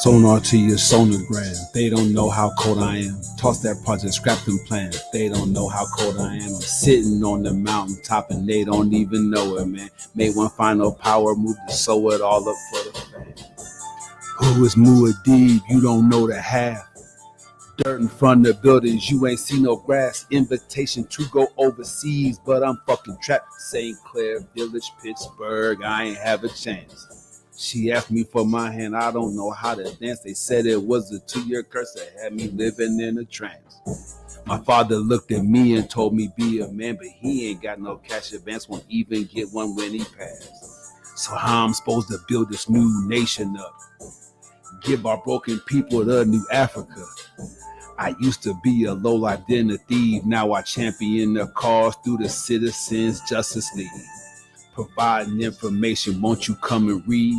Sonar to your sonogram. They don't know how cold I am. Toss that project, scrap them plans. They don't know how cold I am. I'm sitting on the mountaintop and they don't even know it, man. Made one final power move to sew it all up for the fan. Who is Muad'Dib? You don't know the half. Dirt in front of the buildings, you ain't see no grass. Invitation to go overseas, but I'm fucking trapped. St. Clair Village, Pittsburgh, I ain't have a chance. She asked me for my hand, I don't know how to dance. They said it was a 2-year curse that had me living in a trance. My father looked at me and told me be a man, but he ain't got no cash advance, won't even get one when he passed. So how I'm supposed to build this new nation up? Give our broken people the new Africa. I used to be a lowlife, then a thief. Now I champion the cause through the Citizens Justice League. Providing information, won't you come and read?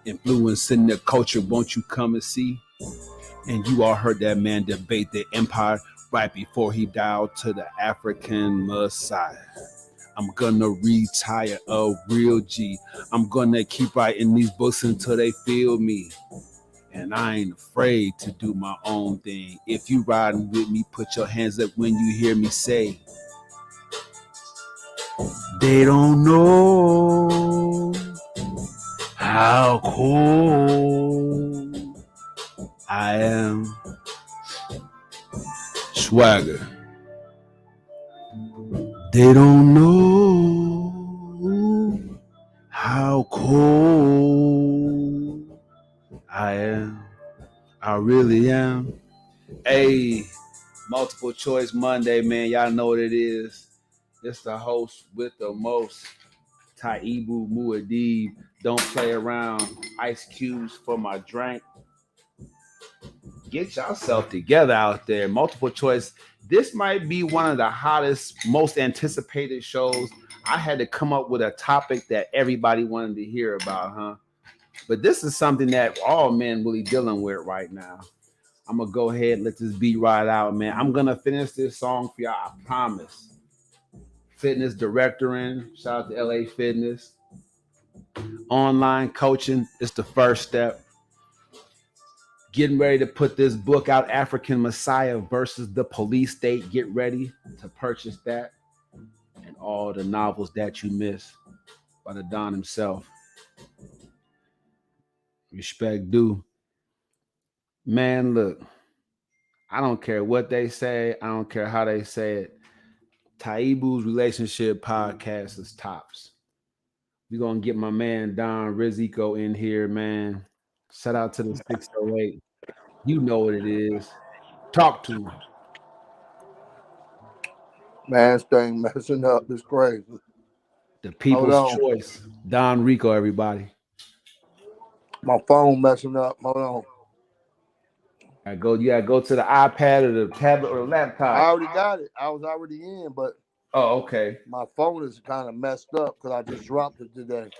Influencing the culture, won't you come and see? And you all heard that man debate the empire right before he dialed to the African Messiah. I'm gonna retire a real G. I'm gonna keep writing these books until they feel me. And I ain't afraid to do my own thing. If you riding with me, put your hands up when you hear me say, they don't know how cold I am. Swagger. They don't know how cold I am. I really am. Hey, multiple choice Monday, man. Y'all know what it is. It's the host with the most, Taibu Muad'Dib. Don't play around. Ice cubes for my drink. Get yourself together out there. Multiple choice. This might be one of the hottest, most anticipated shows. I had to come up with a topic that everybody wanted to hear about, huh? But this is something that all men really dealing with right now. I'm gonna go ahead and let this beat right out, man. I'm gonna finish this song for y'all, I promise. Fitness directoring, shout out to LA Fitness. Online coaching is the first step. Getting ready to put this book out, African Messiah versus the Police State. Get ready to purchase that and all the novels that you miss by the Don himself. Respect due. Man, look, I don't care what they say. I don't care how they say it. Taibu's Relationship Podcast is tops. We're going to get my man Don Rizzico in here, man. Shout out to the 608. You know what it is. Talk to him. Man, this thing messing up. It's crazy. The people's choice. Don Rico, everybody. My phone messing up. Hold on. You gotta go to the iPad or the tablet or the laptop. I already got it. I was already in, but okay. My phone is kind of messed up because I just dropped it today.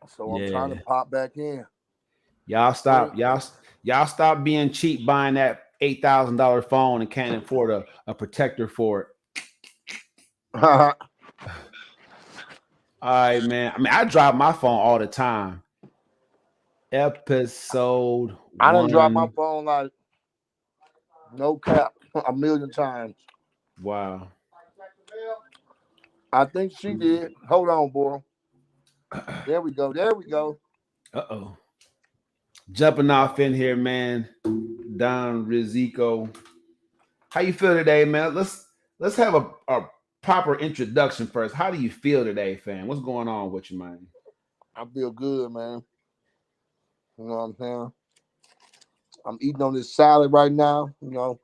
So I'm trying to pop back in. Y'all stop being cheap buying that $8,000 phone and can't afford a protector for it. All right, man. I mean, I drop my phone all the time. Episode I done dropped my phone like no cap a million times. Wow. I think she did. Hold on, boy. There we go. Uh-oh. Jumping off in here, man. Don Rizzico. How you feel today, man? Let's have a proper introduction first. How do you feel today, fam? What's going on with you, man? I feel good, man. You know what I'm saying? I'm eating on this salad right now. You know,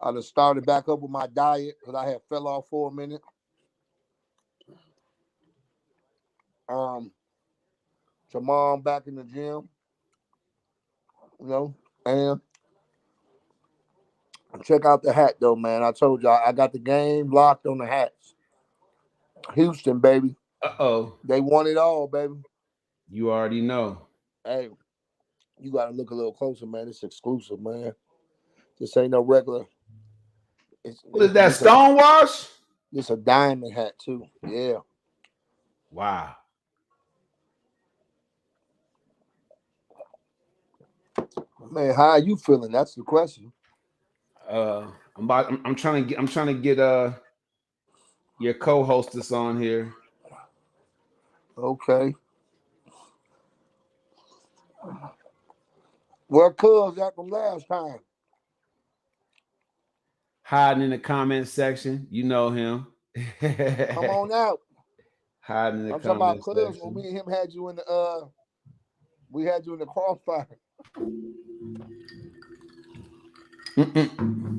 I just started back up with my diet because I had fell off for a minute. Tomorrow I'm back in the gym. You know, and check out the hat though, man. I told y'all I got the game locked on the hats. Houston, baby. Uh-oh. They won it all, baby. You already know. Hey, You got to look a little closer, man. It's exclusive, man. This ain't no regular. What is that, Stonewash? This a diamond hat too. Yeah. Wow. Man, how are you feeling? That's the question. I'm trying to get your co-hostess on here. Okay. Where Cubs at from last time? Hiding in the comment section. You know him. Come on out. Hiding in the I'm talking about comment Cubs when section. me and him had you in the we had you in the crossfire. Mm-mm.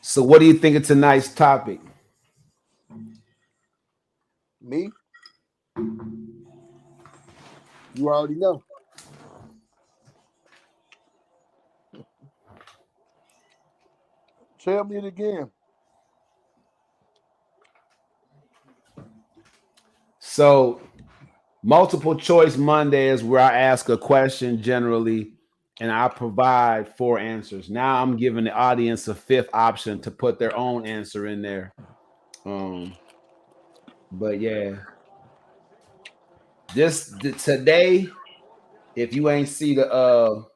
So what do you think of tonight's topic? Me? You already know. Tell me it again. So multiple choice Monday is where I ask a question generally and I provide 4 answers. Now I'm giving the audience a fifth option to put their own answer in there. But yeah, today, if you ain't see the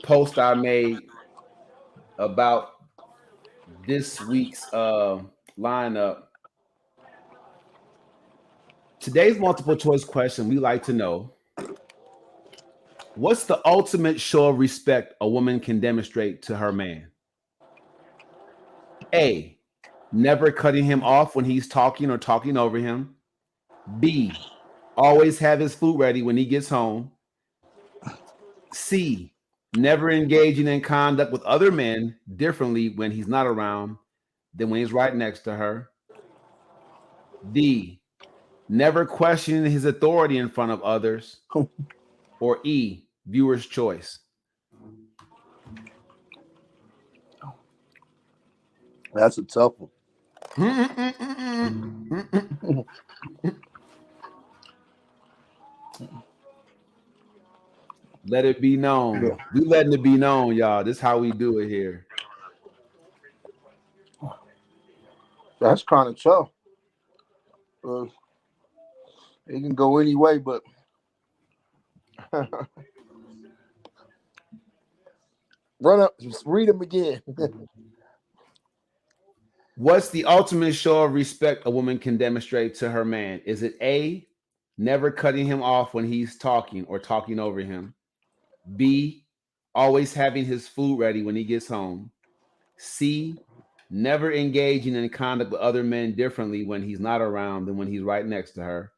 post I made about this week's lineup, today's multiple choice question, we like to know, what's the ultimate show of respect a woman can demonstrate to her man? A, never cutting him off when he's talking or talking over him. B, always have his food ready when he gets home. C, never engaging in conduct with other men differently when he's not around than when he's right next to her. D, never questioning his authority in front of others. Or E, viewer's choice. That's a tough one. Let it be known. Yeah. We letting it be known, y'all. This is how we do it here. That's kind of tough. It can go any way, but run up, just read them again. What's the ultimate show of respect a woman can demonstrate to her man? Is it A, never cutting him off when he's talking or talking over him? B, always having his food ready when he gets home? C, never engaging in conduct with other men differently when he's not around than when he's right next to her?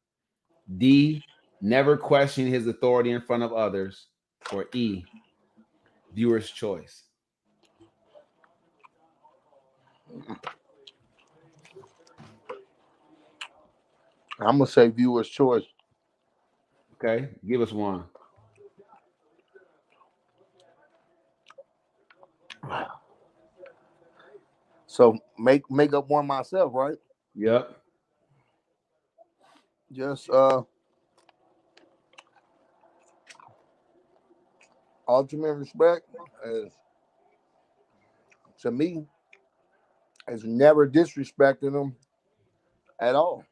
D, never questioning his authority in front of others? Or E, viewer's choice? I'm gonna say viewer's choice. Okay, give us one. So make up one myself, right? Yep. Just ultimate respect is, to me, is never disrespecting them at all.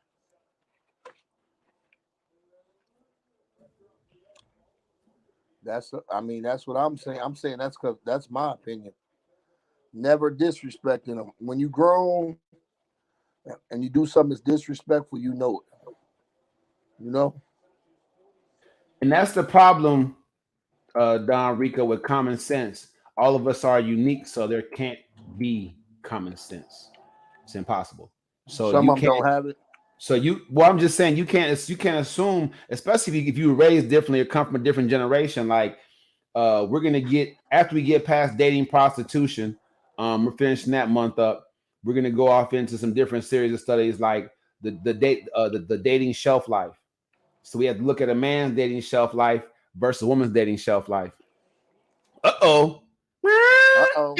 That's what I'm saying. I'm saying that's because that's my opinion. Never disrespecting them. When you grown and you do something that's disrespectful, you know it. You know. And that's the problem, Don Rico, with common sense. All of us are unique, so there can't be common sense. It's impossible. So Some you of them can't. don't have it. So well, I'm just saying you can't assume, especially if you were raised differently or come from a different generation. Like we're gonna get after we get past dating prostitution, we're finishing that month up. We're gonna go off into some different series of studies like the dating shelf life. So we have to look at a man's dating shelf life versus a woman's dating shelf life. Uh-oh. Uh oh.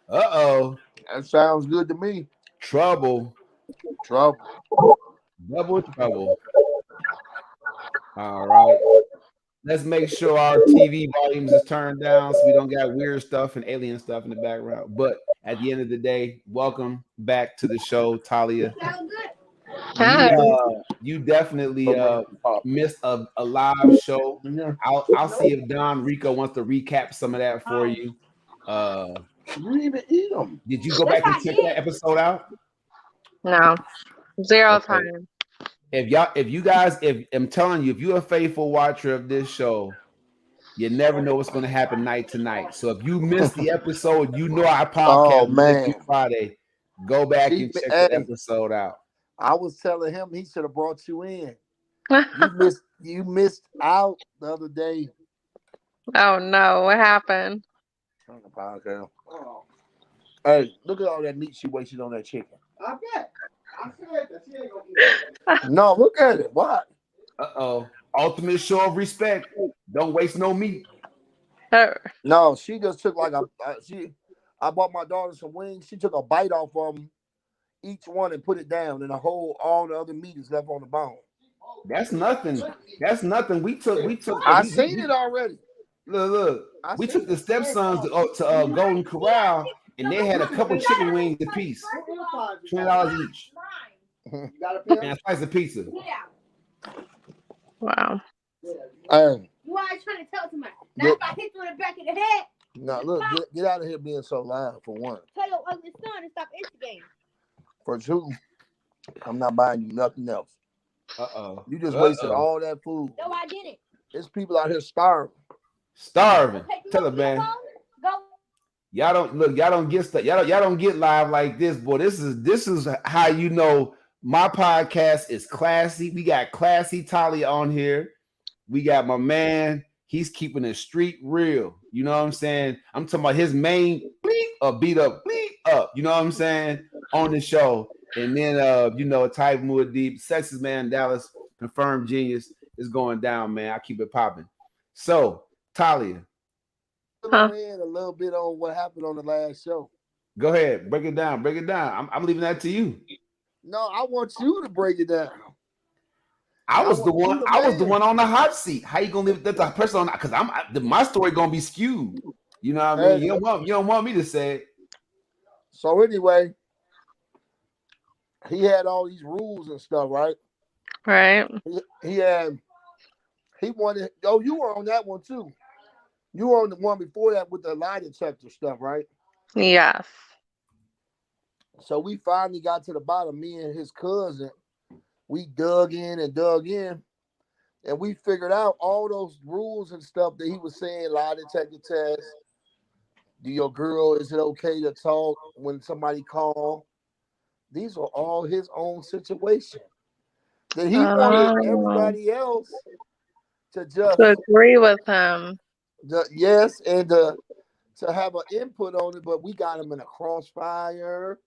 Uh-oh. That sounds good to me. Trouble. Trouble. Double trouble. All right. Let's make sure our TV volumes is turned down so we don't got weird stuff and alien stuff in the background. But at the end of the day, welcome back to the show, Talia. Hi. You definitely missed a live show. Yeah. I'll see if Don Rico wants to recap some of that for you. You didn't even eat them. Did you go back and check that episode out? No. Zero Okay. time. If I'm telling you, if you're a faithful watcher of this show, you never know what's going to happen night to night. So if you missed the episode, you know our podcast Monday through Friday. Go back and check the episode out. I was telling him he should have brought you in. You missed out the other day. Oh no, what happened? On the podcast. Oh. Hey, look at all that meat she wasted on that chicken. I bet. I said that she ain't gonna eat that. No, look at it. What? Uh-oh. Ultimate show of respect. Don't waste no meat. No, she just took like I bought my daughter some wings. She took a bite off of them, each one, and put it down, and all the other meat is left on the bone. That's nothing. That's nothing. We took. I seen it already. Look. We took the stepsons to Golden Corral, and they had a couple chicken wings a piece, $20 each, and a slice of pizza. Wow. You always trying to tell somebody. Now if I hit you in the back of the head. No, look, get out of here being so loud for one. Tell your ugly son to stop instigating. For two, I'm not buying you nothing else. You just wasted all that food. No, I didn't. There's people out here starving. Tell her, man. Y'all don't get stuff. Y'all don't get live like this, boy. This is how you know my podcast is classy. We got classy Talia on here. We got my man. He's keeping the street real. You know what I'm saying? I'm talking about his main beat up. You know what I'm saying? On the show. And then Taibu Deep, Sexist Man Dallas, confirmed genius is going down, man. I keep it popping. So, Talia. A little bit on what happened on the last show. Go ahead. Break it down. I'm leaving that to you. No, I want you to break it down. I was the one on the hot seat. How you gonna leave that the person on? Because my story gonna be skewed. You know what I mean? You don't want me to say it. So anyway, he had all these rules and stuff, right? Right. He wanted. Oh, you were on that one too. You were on the one before that with the lie detector stuff, right? Yes. So we finally got to the bottom. Me and his cousin, we dug in, and we figured out all those rules and stuff that he was saying. Lie detector test. Is it okay to talk when somebody calls? These are all his own situation. That he wanted everybody else to just agree with him. Yes, and to have an input on it, but we got him in a crossfire.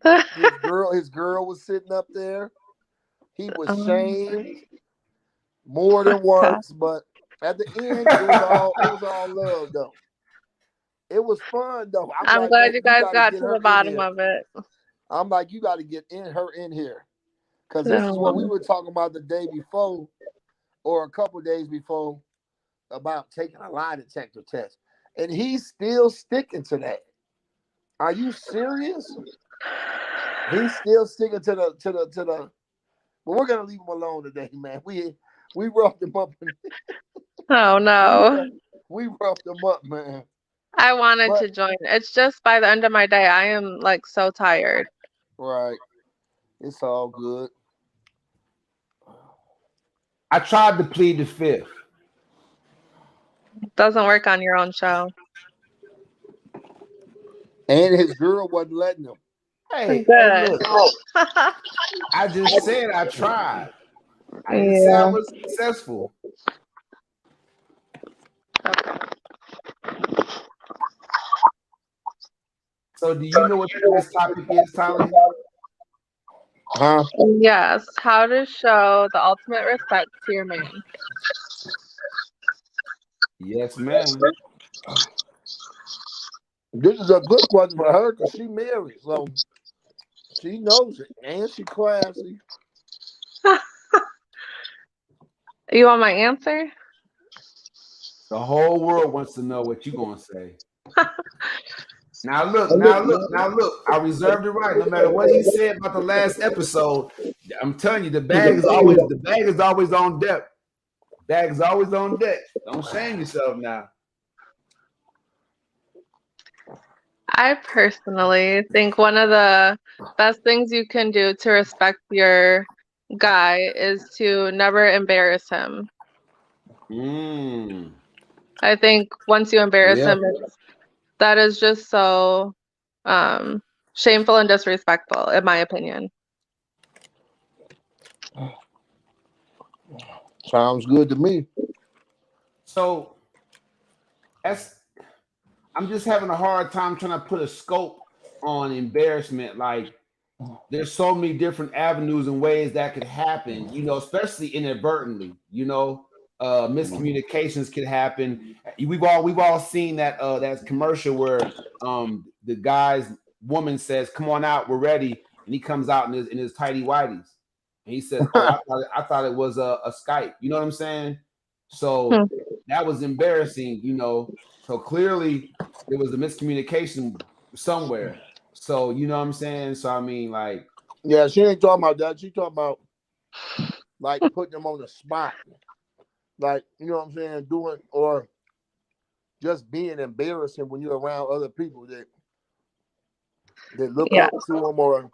His girl was sitting up there. He was shamed more than once, but at the end, it was all love, though. It was fun, though. I'm glad you guys got to the bottom of it. I'm like, you got to get her in here, because this is what we were talking about the day before, or a couple days before, about taking a lie detector test, and he's still sticking to that. Are you serious? He's still sticking to the. But we're gonna leave him alone today, man. We roughed him up. Oh no. We roughed him up, man. I wanted to join. It's just by the end of my day, I am like so tired. Right. It's all good. I tried to plead the fifth. Doesn't work on your own show. And his girl wasn't letting him. Hey, look. I just said I tried. I didn't say I was successful. Okay. So do you know what this topic is, Tyler? Huh? Yes. How to show the ultimate respect to your man. Yes, ma'am. This is a good question for her because she married, so she knows it, and she classy. You want my answer? The whole world wants to know what you gonna say. Now look, And look, now look, now look. I reserved the right. No matter what he said about the last episode, I'm telling you, the bag is always on deck. Bag is always on deck. Don't shame yourself now. I personally think one of the best things you can do to respect your guy is to never embarrass him. Mm. I think once you embarrass Yeah. him, that is just so shameful and disrespectful, in my opinion. sounds good to me. So that's I'm just having a hard time trying to put a scope on embarrassment. Like there's so many different avenues and ways that could happen, especially inadvertently, miscommunications could happen. We've all seen that commercial where the guy's woman says, "Come on out, we're ready," and he comes out in his tidy whities, and he says, "Oh, I thought it was a Skype." You know what I'm saying? Hmm. So that was embarrassing. So clearly there was a miscommunication somewhere. So you know what I'm saying? So I mean, like, Yeah, she ain't talking about that. She talking about like putting them on the spot, like you know what I'm saying, doing or just being embarrassing when you're around other people that look Yes, up to them or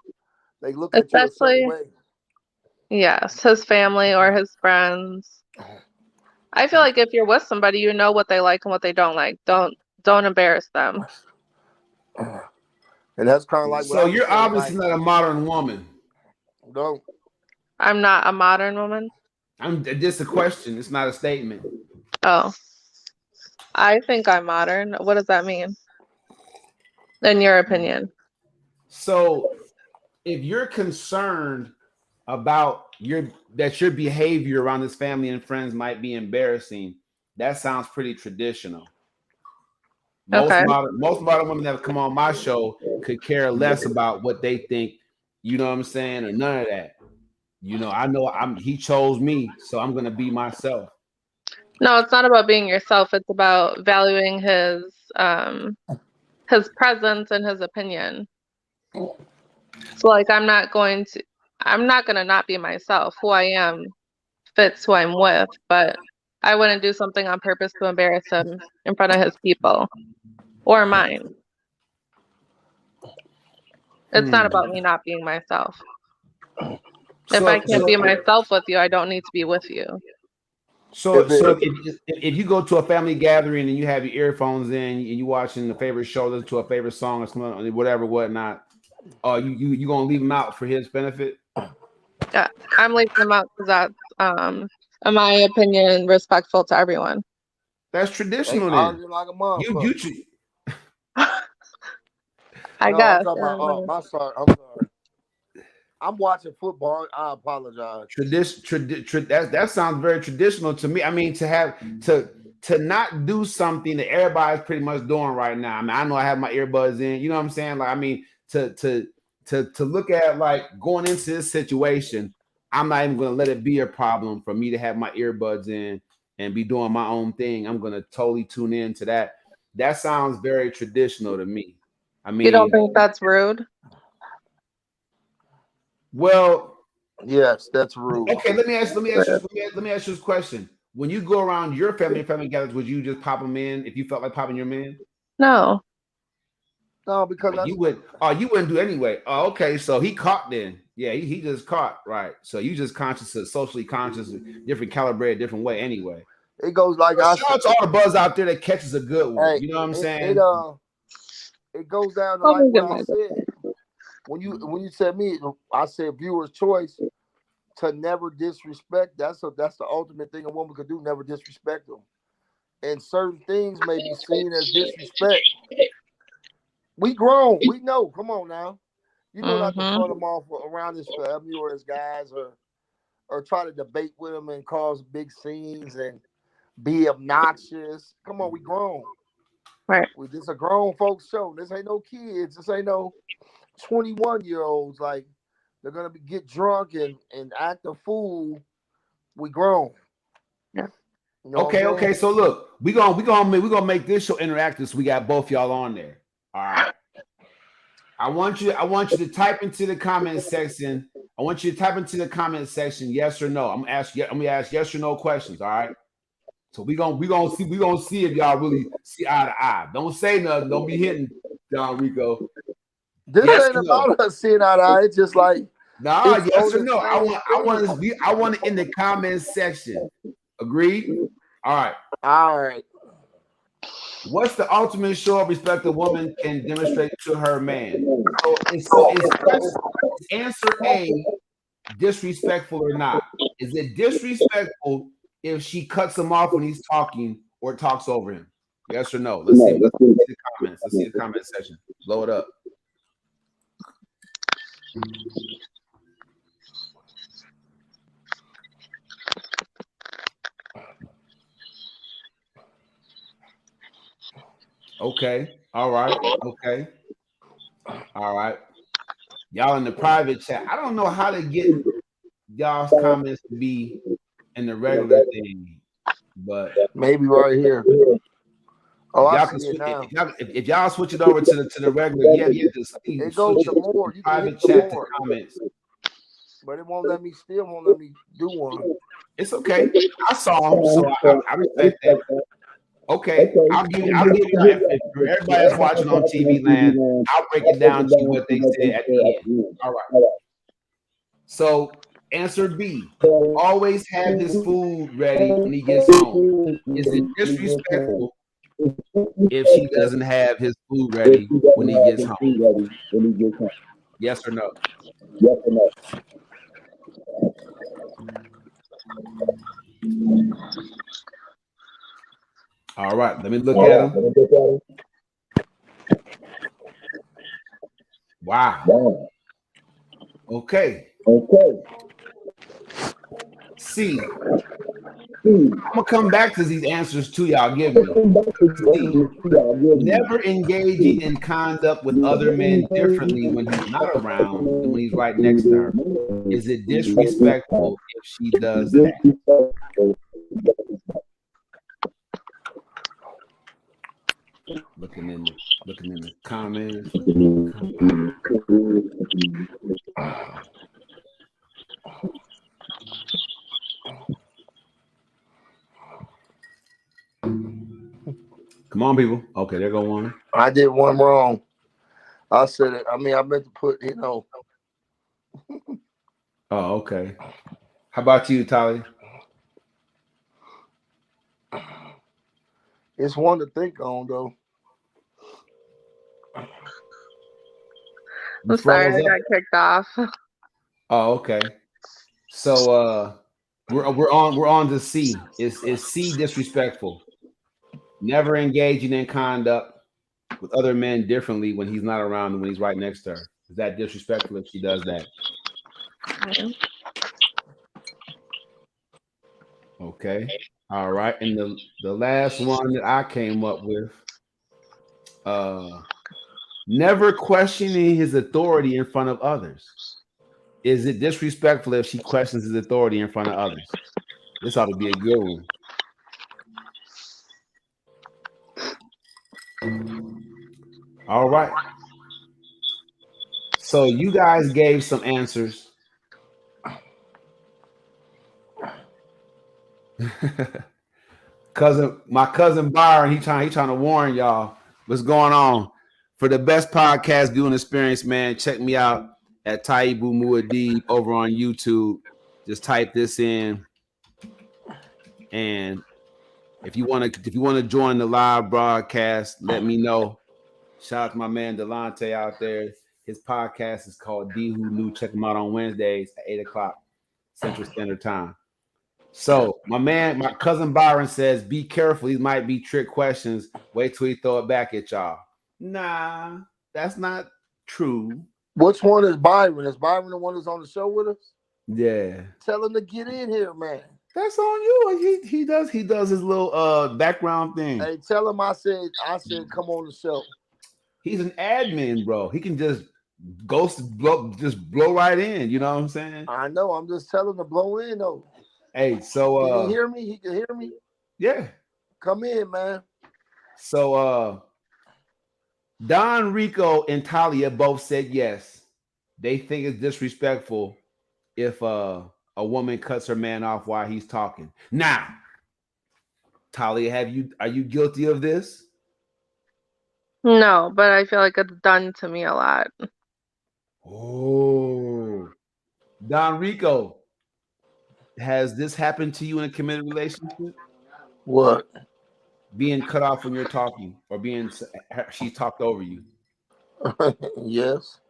they look at you a certain especially way. yes, his family or his friends. I feel like if you're with somebody, you know what they like and what they don't like. Don't embarrass them. And that's kind of like what so I was you're saying. obviously Like, not a modern woman. don't. I'm not a modern woman. I'm just a question. It's not a statement. Oh, I think I'm modern. What does that mean, in your opinion? So if you're concerned about your behavior around this family and friends might be embarrassing, that sounds pretty traditional. Most Okay. modern women that have come on my show could care less about what they think, you know what I'm saying, or none of that. I know he chose me, so I'm gonna be myself. No, it's not about being yourself. It's about valuing his presence and his opinion. So like I'm not gonna not be myself. Who I am fits who I'm with, but I wouldn't do something on purpose to embarrass him in front of his people or mine. It's not Hmm. about me not being myself. If I So can't so be myself with you, I don't need to be with you. so If so it, if you go to a family gathering and you have your earphones in and you watching a favorite show, listen to a favorite song or something, whatever, whatnot, you gonna leave him out for his benefit? Yeah, I'm leaving them out because that's, in my opinion, respectful to everyone. That's they traditional then. arguing like a You motherfucker. I No, I'm guess. talking about. Oh, my sorry. I'm sorry. I'm watching football. I apologize. that sounds very traditional to me. I mean, to not do something that everybody's pretty much doing right now. I mean, I know I have my earbuds in. You know what I'm saying? Like, I mean, to look at like going into this situation, I'm not even going to let it be a problem for me to have my earbuds in and be doing my own thing. I'm going to totally tune in to that. That sounds very traditional to me. I You don't mean, think that's rude? well, Yes, that's rude. okay, Rude. let me ask you this question. When you go around your family and family gatherings, would you just pop them in if you felt like popping your man? No. No, because You would. Oh, you wouldn't do anyway. Oh, okay. So he caught then. Yeah, he just caught right. So you just conscious of socially conscious, different calibrated, different way anyway. it goes like But I shout said. out to all the buzz out there that catches a good one. Hey, You know what I'm it it saying? uh it goes down to Let like me what get I my said. When you said me, I said viewer's choice to never disrespect. That's the ultimate thing a woman could do. Never disrespect them. And certain things may be seen as disrespect. We grown. We know. Come on now. You know not to Mm-hmm. front them off around his family or his guys or try to debate with them and cause big scenes and be obnoxious. Come on, we grown. Right. This a grown folks show. This ain't no kids. This ain't no 21-year-olds. Like they're gonna get drunk and act a fool. We grown. Yeah. You know Okay, what I'm saying? okay. So look, we gonna make this show interactive. So we got both y'all on there. All right. I want you to type into the comment section. I want you to type into the comment section yes or no. I'm gonna ask yes or no questions. All right. So we gonna see if y'all really see eye to eye. Don't say nothing. Don't be hitting John Rico. This Yes ain't or no? about us seeing eye to eye. It's just like Nah, it's yes on or the no. same I want it in the comment section. Agreed? All right. All right. What's the ultimate show of respect a woman can demonstrate to her man? Is answer A disrespectful or not? Is it disrespectful if she cuts him off when he's talking or talks over him? Yes or no? Let's see the comments. Let's see the comment section. Blow it up. Okay. All right. Okay. All right. Y'all in the private chat. I don't know how to get y'all's comments to be in the regular thing, but Maybe right here. Oh, if I y'all see can it switch, now. if y'all switch it over to the regular, just It switch goes it to from more. You can private hit the chat to more, comments. but it won't let me. Still won't let me do one. It's okay. I saw them, so I respect that. Okay, I'll give y'all if for everybody that's watching on TV land, I'll break it down to you what they said at the end. All right. So answer B. Always have his food ready when he gets home. Is it disrespectful if she doesn't have his food ready when he gets home? Yes or no? All right, let me look at him. Wow. Okay. C. I'm gonna come back to these answers too. Y'all give me. C. Never engaging in conduct with other men differently when he's not around than when he's right next to her. Is it disrespectful if she does that? Looking in the comments. Come on, people. Okay, there go one. I did one wrong. I said it. I mean, I meant to put. Oh, okay. How about you, Tali? It's one to think on, though. I'm sorry, I got kicked off. Oh, okay. So we're on to C. Is C disrespectful? Never engaging in conduct with other men differently when he's not around and when he's right next to her. Is that disrespectful if she does that? Okay. All right. And the last one that I came up with, never questioning his authority in front of others. Is it disrespectful if she questions his authority in front of others? This ought to be a good one. All right. So you guys gave some answers. My cousin Byron, he trying to warn y'all what's going on. For the best podcast viewing experience, man, check me out at Taibu Muad'Dib over on YouTube. Just type this in, and if you want to join the live broadcast, let me know. Shout out to my man Delonte out there. His podcast is called D Who Knew. Check him out on Wednesdays at 8:00 Central Standard Time. So my cousin Byron says, be careful. These might be trick questions. Wait till he throw it back at y'all. Nah, that's not true. Which one is Byron? Is Byron the one who's on the show with us? Yeah. Tell him to get in here, man. That's on you. He does his little background thing. Hey, tell him I said come on the show. He's an admin, bro. He can just blow right in. You know what I'm saying? I know. I'm just telling him to blow in though. Hey, Can he so hear me? He can hear me. yeah. Come in, man. So Don Rico and Talia both said yes. They think it's disrespectful if a woman cuts her man off while he's talking. Now, Talia, are you guilty of this? No, but I feel like it's done to me a lot. Oh, Don Rico, has this happened to you in a committed relationship? What? Being cut off when you're talking, or being she talked over you? Yes.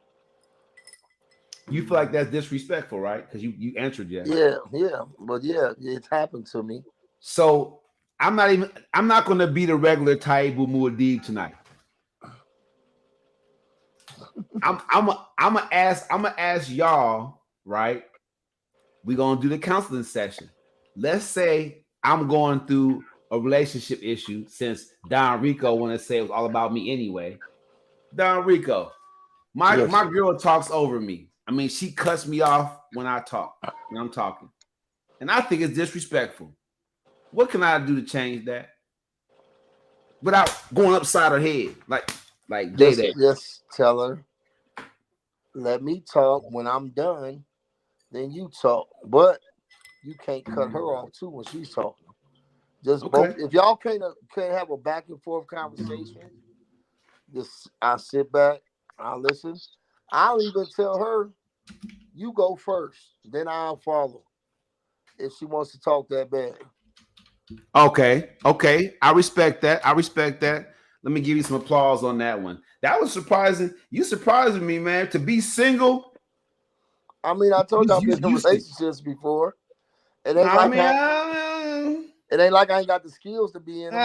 You feel like that's disrespectful, right? Because you answered yes. Yeah, yeah. But yeah, it's happened to me. So I'm not going to be the regular Taibu Muad'Dib tonight. I'm gonna ask y'all, right? We're gonna do the counseling session. Let's say I'm going through a relationship issue, since Don Rico want to say it was all about me anyway. Don Rico, my Yes. girl talks over me. I mean, she cuts me off when I'm talking, and I think it's disrespectful. What can I do to change that without going upside her head, like Day Day? Just tell her, let me talk. When I'm done, then you talk. But you can't cut her off too when she's talking. Just Okay. both. If y'all can't have a back and forth conversation, just I sit back, I listen. I'll even tell her, you go first, then I'll follow. If she wants to talk that bad. Okay. I respect that. Let me give you some applause on that one. That was surprising. You surprising me, man. To be single. I mean, I told you I've been in relationships before. It ain't like I ain't got the skills to be in them.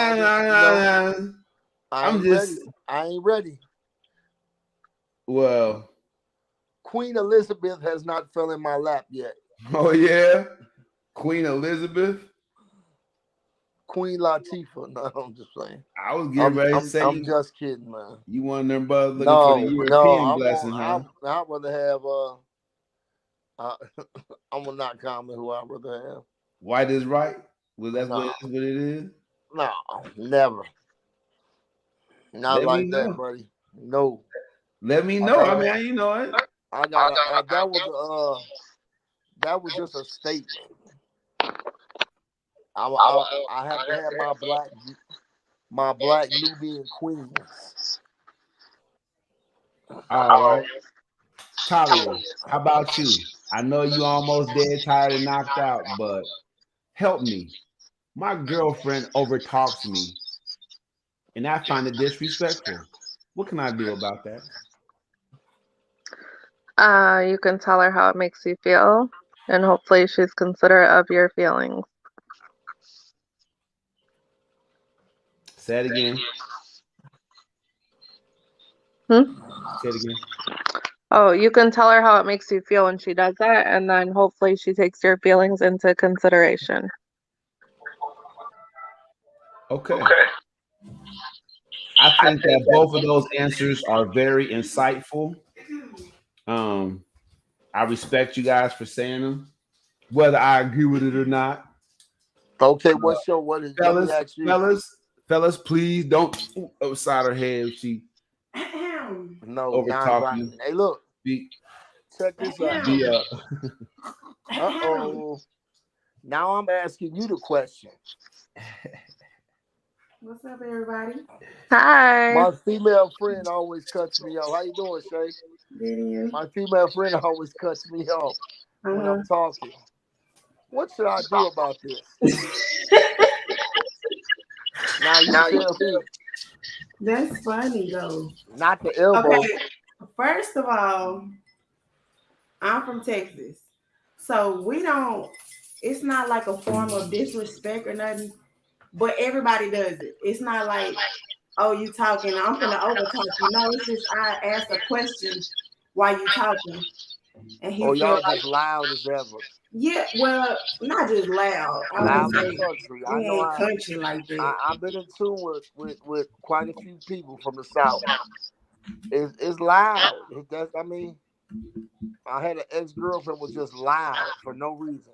I ain't ready. I ain't ready. Well, Queen Elizabeth has not fell in my lap yet. Oh yeah, Queen Elizabeth. Queen Latifah. No, I'm just playing. I was getting ready to say I'm just kidding, man. You one of them brothers looking for the European blessing, huh? I'd rather have I'm not comment who I'd rather have. White is right. Well, that's what it is. No, never. Not like that, buddy. No. Let me know. I mean, you know it. That was just a statement. I have to have my black Nubian queens. All right. Talia, how about you? I know you almost dead, tired, and knocked out, but help me. My girlfriend overtalks me, and I find it disrespectful. What can I do about that? You can tell her how it makes you feel, and hopefully she's considerate of your feelings. Say it again. Say it again. Oh, you can tell her how it makes you feel when she does that, and then hopefully she takes your feelings into consideration. Okay. I think that both of those answers are very insightful. I respect you guys for saying them, whether I agree with it or not. Okay, what is fellas? Fellas, please don't upside her head if she overtalk you. Hey, look, check this out. Uh-oh. Now I'm asking you the question. What's up, everybody? Hi. My female friend always cuts me off. How you doing, Shay? Good. My female friend always cuts me off when I'm talking. What should I do about this? Now you tell me. That's funny though. Not the elbow. Okay. First of all, I'm from Texas, so we don't. It's not like a form of disrespect or nothing. But everybody does it. It's not like, oh, you talking, I'm finna overtalk you. No, it's just I ask a question while you talking. And he y'all just loud as ever. Yeah, well, not just loud. I Loud wouldn't but say country. I we know ain't country like that. I've been in tune with quite a few people from the South. It's loud. I mean, I had an ex-girlfriend was just loud for no reason.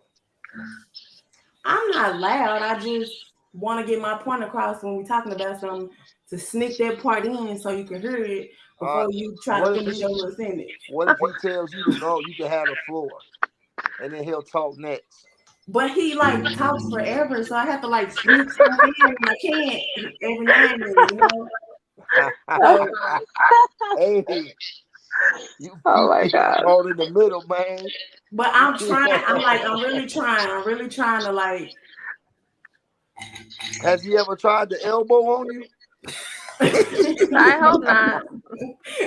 I'm not loud. I just want to get my point across when we're talking about something to sneak that part in so you can hear it Uh, before you try to what if finish he your little sentence. what if he tells you to go, you can have the floor, and then he'll talk next. But he like talks forever, so I have to like sneak stuff in when I can't every now and then, you know. So, Hey, Oh you my getting God. caught in the middle, man. but I'm trying. I'm really trying. I'm really trying to like. Has he ever tried the elbow on you? I hope not.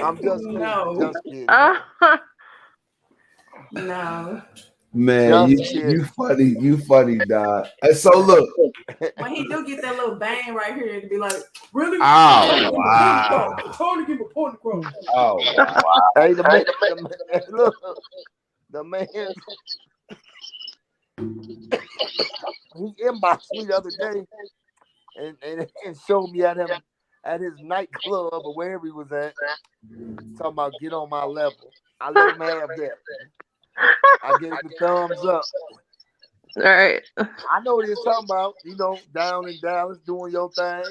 I'm just kidding. No, Just kidding. no. Man, Just you kidding. funny, dog. And so look, But he do get that little bang right here to be like, really? oh wow, I'm trying to give a point across. oh wow. Hey, look, the man, he inboxed me the other day and showed me at his nightclub or wherever he was at. Talking about get on my level. I let him have that. I gave him the thumbs up. All right. I know what he's talking about. You know, down in Dallas doing your thing.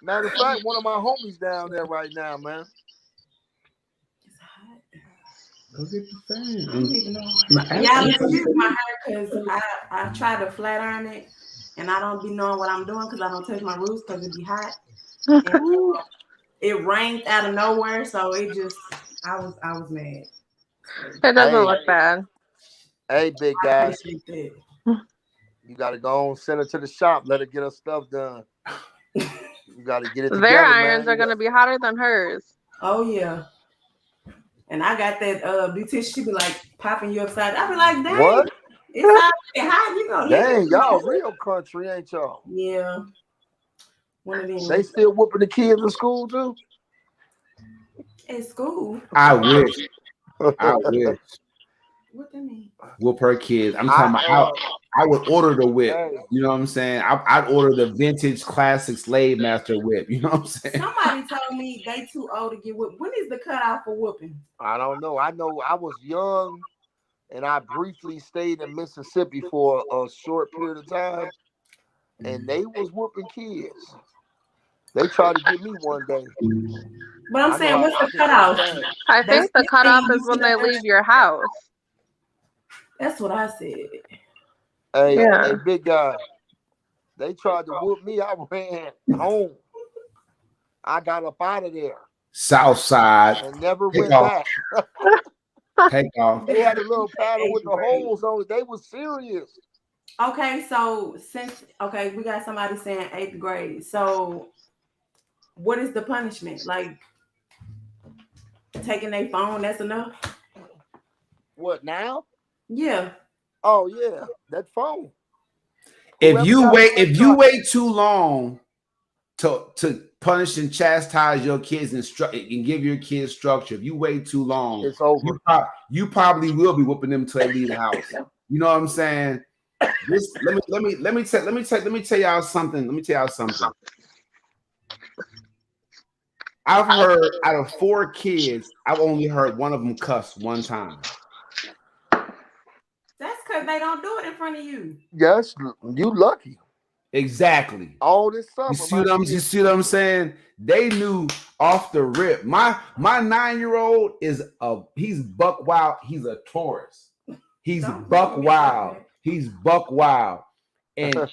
Matter of fact, one of my homies down there right now, man. Go get the fan. I don't even know. Y'all excuse my hair because I try to flat iron it and I don't be knowing what I'm doing because I don't touch my roots because it be hot. And it rained out of nowhere, so it just I was mad. It doesn't look bad. Hey, big I guy. appreciate that. You gotta go on, send her to the shop, let her get her stuff done. You gotta get it together, Their irons man. are gonna be hotter than hers. Oh yeah. And I got that beautician, she be like popping you upside. I be like, dang, What? it's already hot, you know. Dang, y'all real country, ain't y'all? Yeah. One of them. They still whooping the kids in school too? At school. I wish. I wish. What that mean? Whoop her kids. I'm talking about I would order the whip. Hey. You know what I'm saying? I'd order the vintage classic Slave Master whip. You know what I'm saying? Somebody told me they too old to get whooped. When is the cutoff for whooping? I don't know. I know I was young and I briefly stayed in Mississippi for a short period of time, and they was whooping kids. They tried to get me one day. But I'm saying, what's the cutoff? I think the cutoff is when they leave your house. That's what I said. Hey, Yeah. hey, big guy. They tried to whoop me. I ran home. I got up out of there. South side. And never Take went off. back. Take off. They had a little paddle with the holes on it. They was serious. Okay, so we got somebody saying 8th grade. So what is the punishment? Like taking their phone, that's enough? What now? Yeah. Oh yeah, that phone. If you wait too long to punish and chastise your kids and give your kids structure, if you wait too long, it's over. You probably will be whooping them till they leave the house. You know what I'm saying? Let me tell y'all something. I've heard out of 4 kids, I've only heard one of them cuss one time. That's because they don't do it in front of you. Yes, you lucky. Exactly. All this summer. You see what I'm saying? They knew off the rip. My 9-year-old he's buck wild. He's a Taurus. He's buck wild. He's buck wild. And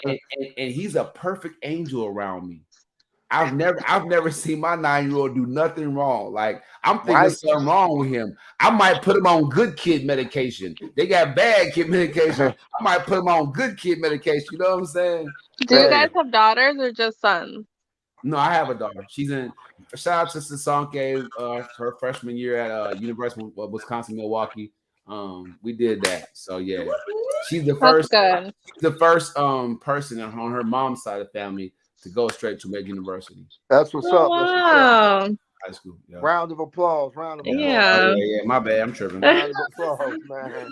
he's a perfect angel around me. I've never seen my 9-year-old do nothing wrong. Like I'm thinking something wrong with him. I might put him on good kid medication. They got bad kid medication. I might put him on good kid medication. You know what I'm saying? Do you guys have daughters or just sons? No, I have a daughter. She's in. Shout out to Sasanke, her freshman year at University of Wisconsin Milwaukee. We did that. So yeah, she's the first. The first person on her mom's side of the family to go straight to Wake University. That's what's up. Wow. That's what's up. High school. Yeah. Round of applause. Yeah. Yeah. My bad. I'm tripping. Round of applause, man.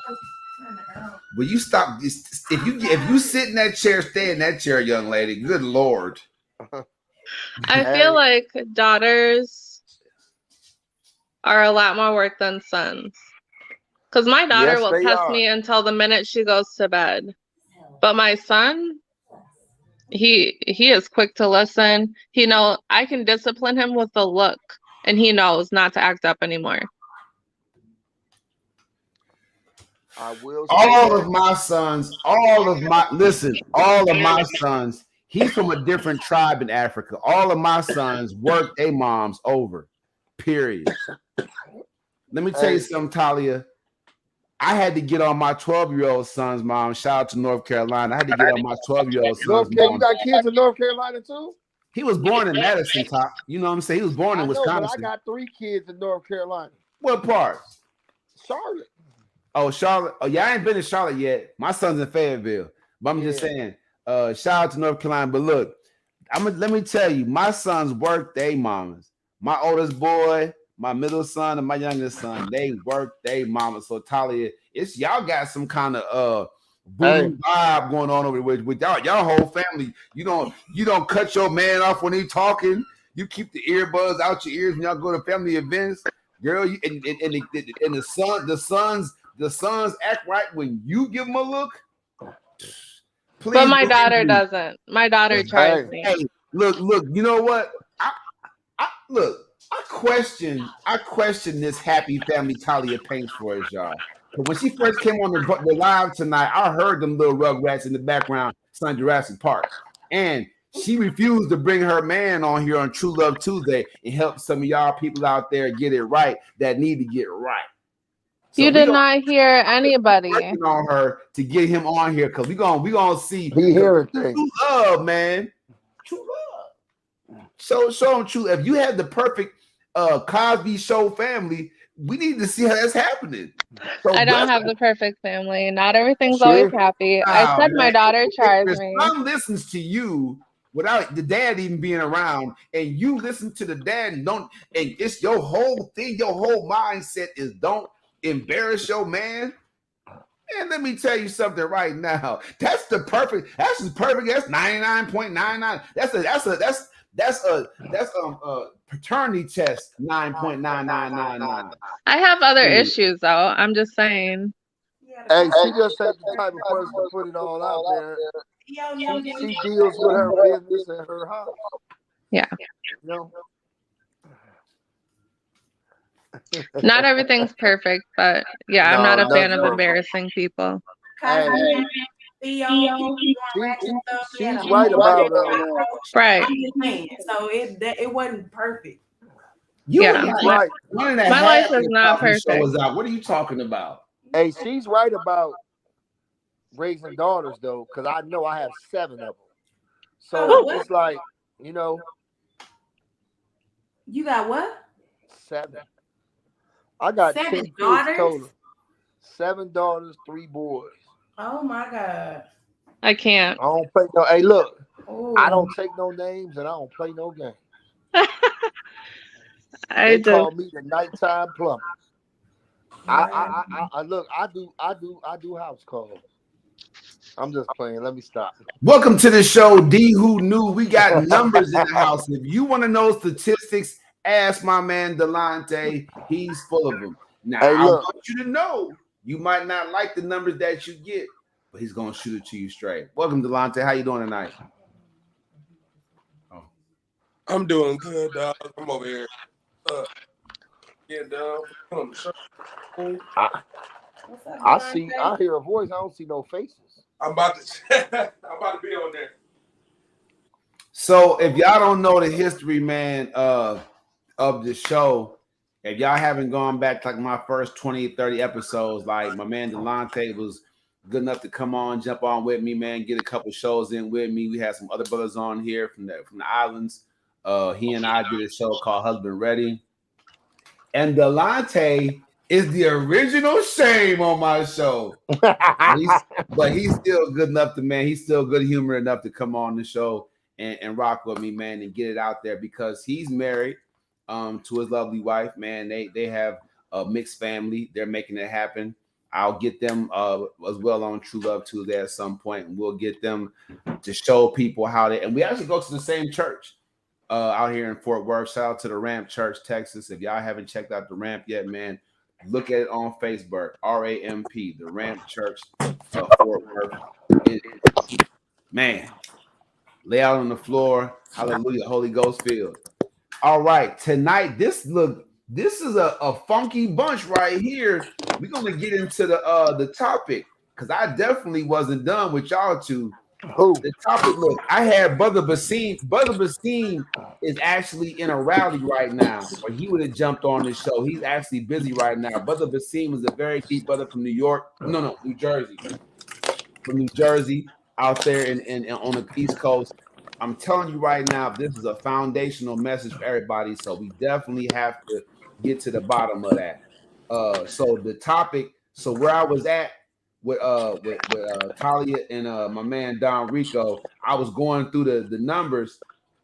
Will you stop? If you sit in that chair, stay in that chair, young lady. Good Lord. I feel like daughters are a lot more work than sons. Because my daughter will test me until the minute she goes to bed. But my son, he is quick to listen. I can discipline him with a look, and he knows not to act up anymore. I will say all of my sons, all of my sons, he's from a different tribe in Africa. All of my sons work their moms over. Period. Let me tell you something, Talia. I had to get on my 12-year-old son's mom. Shout out to North Carolina. I had to get on my 12-year-old son's mom. You got kids in North Carolina too? He was born in Madison, Top. You know what I'm saying? He was born in Wisconsin. But I got 3 kids in North Carolina. What part? Charlotte. Oh, Charlotte. Oh, yeah, I ain't been to Charlotte yet. My son's in Fayetteville. But I'm just saying, shout out to North Carolina. But look, let me tell you, my sons work their mamas. My oldest boy, my middle son, and my youngest son, they work their mamas. So Talia, it's y'all got some kind of boom vibe going on over there with y'all whole family. You don't cut your man off when he talking. You keep the earbuds out your ears when y'all go to family events. Girl, and the sons act right when you give them a look. Please, but my daughter doesn't. My daughter tries me. Hey, look. You know what? I question this happy family Talia paints for us, y'all. But when she first came on the live tonight, I heard them little rugrats in the background, son Jurassic Park, and she refused to bring her man on here on True Love Tuesday and help some of y'all people out there get it right that need to get right. So you did not hear anybody on her to get him on here because we gonna see true love, man. True love. So show them true. If you had the perfect Cosby Show family, we need to see how that's happening. So I don't have the perfect family. Not everything's always happy. I said my daughter tries me. Mom listens to you without the dad even being around, and you listen to the dad and it's your whole thing, your whole mindset is don't embarrass your man. And let me tell you something right now. That's perfect. That's 99.99. That's a paternity test 9.9999. I have other issues though. I'm just saying. Hey, she just said the type of person to put it all out there. She deals with her business and her house. Yeah. You know? Not everything's perfect, but yeah, I'm not a fan of embarrassing people. Hey. She's right about right. So it wasn't perfect. Right. My life is not perfect. What are you talking about? Hey, she's right about raising daughters though, because I know I have 7 of them. So it's like, you know. You got what? 7. I got 7 10 daughters? kids total. 7 daughters, 3 boys. Oh my God. I can't. I don't play no. Hey, look. Ooh. I don't take no names and I don't play no games. They call me the nighttime plumber. I look. I do house calls. I'm just playing. Let me stop. Welcome to the show, D. Who Knew. We got numbers in the house. If you want to know statistics, ask my man Delonte. He's full of them. Now, hey, I want you to know you might not like the numbers that you get, but he's gonna shoot it to you straight. Welcome, Delonte. How you doing tonight? Oh. I'm doing good, dog. I'm over here. Getting down on the show. I hear a voice. I don't see no faces. I'm about to be on there. So if y'all don't know the history, man, of the show, if y'all haven't gone back to like my first 20, 30 episodes, like my man Delonte was good enough to come on, jump on with me, man, get a couple shows in with me. We had some other brothers on here from the islands. He and I did a show called Husband Ready. And Delonte is the original shame on my show. but he's still good enough to, man, he's still good humor enough to come on the show and rock with me, man, and get it out there because he's married to his lovely wife, man. They have a mixed family. They're making it happen. I'll get them as well on True Love Tuesday at some point, and we'll get them to show people how they. And we actually go to the same church out here in Fort Worth. Shout out to the Ramp Church, Texas. If y'all haven't checked out the Ramp yet, man, look at it on Facebook. RAMP, the Ramp Church of Fort Worth. Man, lay out on the floor. Hallelujah, Holy Ghost filled. All right, tonight this is a funky bunch right here. We're gonna get into the topic because I definitely wasn't done with y'all two. Who? The topic, look, I had Brother Basim. Brother Basim is actually in a rally right now, or he would have jumped on this show. He's actually busy right now. Brother Basim is a very deep brother from New York. No, New Jersey. From New Jersey, out there in on the East Coast. I'm telling you right now, this is a foundational message for everybody. So we definitely have to get to the bottom of that. So the topic, so where I was at with Talia and my man Don Rico, I was going through the numbers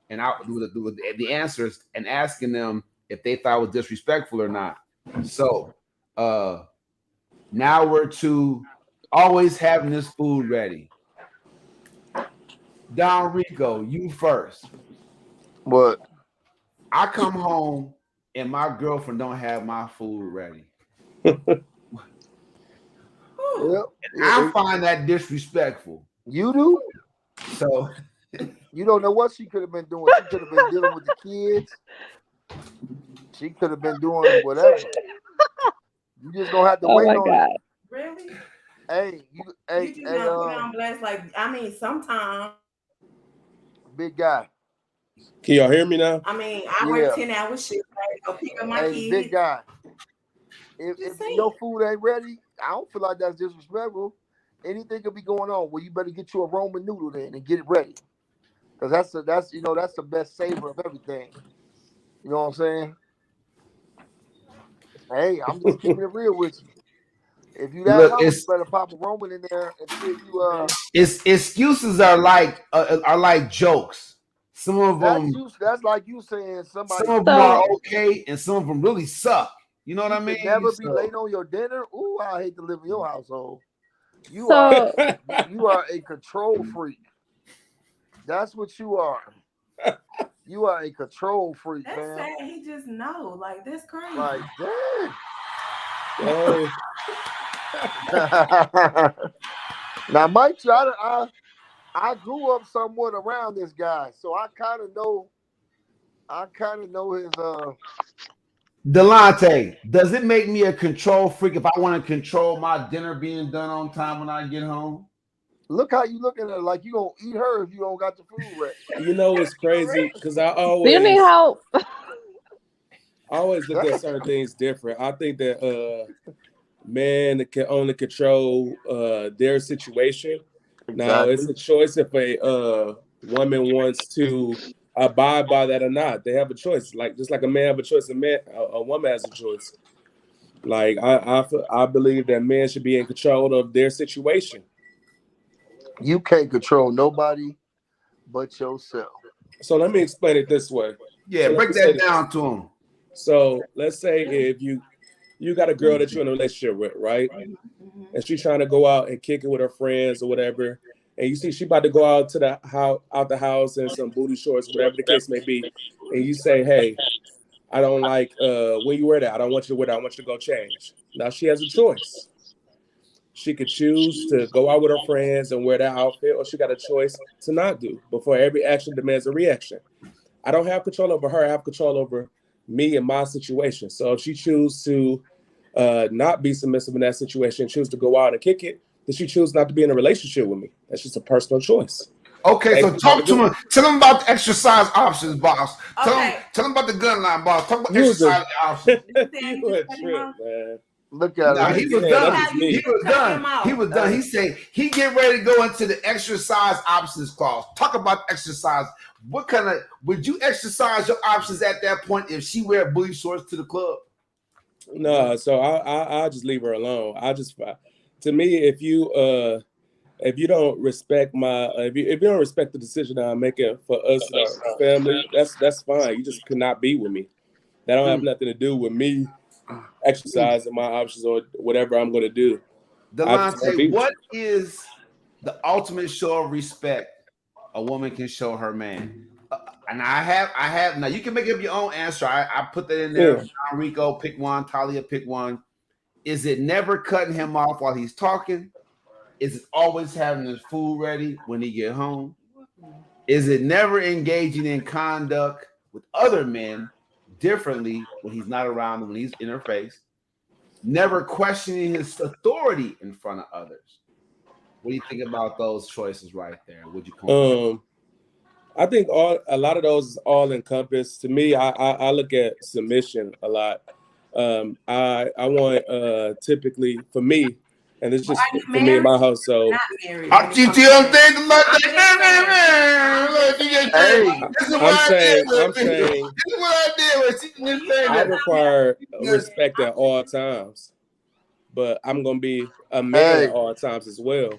and I with the answers and asking them if they thought it was disrespectful or not. So now we're to always having this food ready. Don Rico, you first. What? I come home and my girlfriend don't have my food ready. Yep. I find that disrespectful. You do? So you don't know what she could have been doing. She could have been dealing with the kids. She could have been doing whatever. You just don't have to wait on God. it. Really? Hey, You just gonna put on blast like I mean sometimes. Big guy. Can y'all hear me now? I mean, I work 10-hour shifts. I go pick up my kids. Big guy. If your food ain't ready, I don't feel like that's disrespectful. Anything could be going on. Well, you better get you a Roman noodle then and get it ready. Because that's the best savor of everything. You know what I'm saying? Hey, I'm just keeping it real with you. If you that hungry, you better pop a Roman in there until you excuses are like jokes. Some of them that's like you saying somebody. Some of them are okay, and some of them really suck. You know what I mean? Never be late on your dinner. Ooh, I hate to live in your household. You are a control freak. That's what you are. You are a control freak, that's man. Sad. He just know, like that's crazy. Like, Hey. Now, Mike, I grew up somewhat around this guy, so I kind of know his Delonte, does it make me a control freak if I want to control my dinner being done on time when I get home? Look how you looking at her like you gonna eat her if you don't got the food ready. You know it's crazy because I always. Do you need help? I always look at certain things different. I think that men can only control their situation. Exactly. Now it's a choice if a woman wants to abide by that or not. They have a choice, like just like a man have a choice, a woman has a choice. Like I believe that men should be in control of their situation. You can't control nobody but yourself. So let me explain it this way. Yeah, so break that down to him. So let's say if you got a girl that you're in a relationship with, right? And she's trying to go out and kick it with her friends or whatever, and you see she about to go out to the house in some booty shorts, whatever the case may be, and you say, "Hey, I don't like when you wear that. I don't want you to wear that. I want you to go change." Now she has a choice. She could choose to go out with her friends and wear that outfit, or she got a choice to not do. Before every action demands a reaction. I don't have control over her. I have control over me and my situation. So if she chooses to not be submissive in that situation, choose to go out and kick it, then she chooses not to be in a relationship with me. That's just a personal choice. Okay, so talk to him. Tell him about the exercise options, boss. Okay. Tell him about the gun line, boss. Talk about exercise options. You a trip, man. Look at him. He was done. He was done. He said he get ready to go into the exercise options clause. Talk about exercise. What kind of would you exercise your options at that point if she wear booty shorts to the club? No, so I'll just leave her alone. To me, if you don't respect if you don't respect the decision that I'm making for us and our family, that's fine. You just cannot be with me. That don't have nothing to do with me exercising my options or whatever I'm going to do. Delonte, what is the ultimate show of respect a woman can show her man? And I have. Now you can make up your own answer. I put that in there. Yeah. Rico, pick one. Talia, pick one. Is it never cutting him off while he's talking? Is it always having his food ready when he get home? Is it never engaging in conduct with other men differently when he's not around them, when he's in her face? Never questioning his authority in front of others. What do you think about those choices right there? Would you I think a lot of those is all encompassed. To me, I look at submission a lot. I want typically for me, and it's just for me and my household. I'm saying, I require respect at all times, but I'm gonna be a man at all times as well.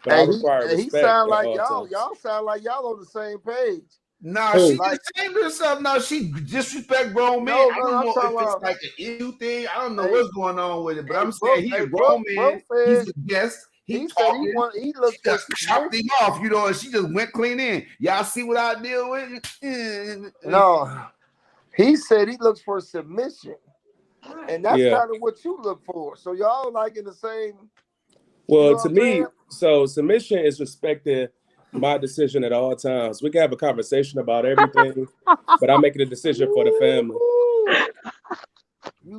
But I require respect. He sound like at all y'all. times. Y'all sound like y'all on the same page. No, she just changed herself. No, she disrespect grown men. I don't know if it's like an issue thing. I don't know what's going on with it, but I'm saying he's a grown man. He's a guest. He talking. He looks just chopped him off, you know, and she just went clean in. Y'all see what I deal with? No, he said he looks for submission, and that's kind of what you look for. So y'all like in the same. Well, to me, so submission is respecting my decision at all times. We can have a conversation about everything, but I'm making a decision for the family.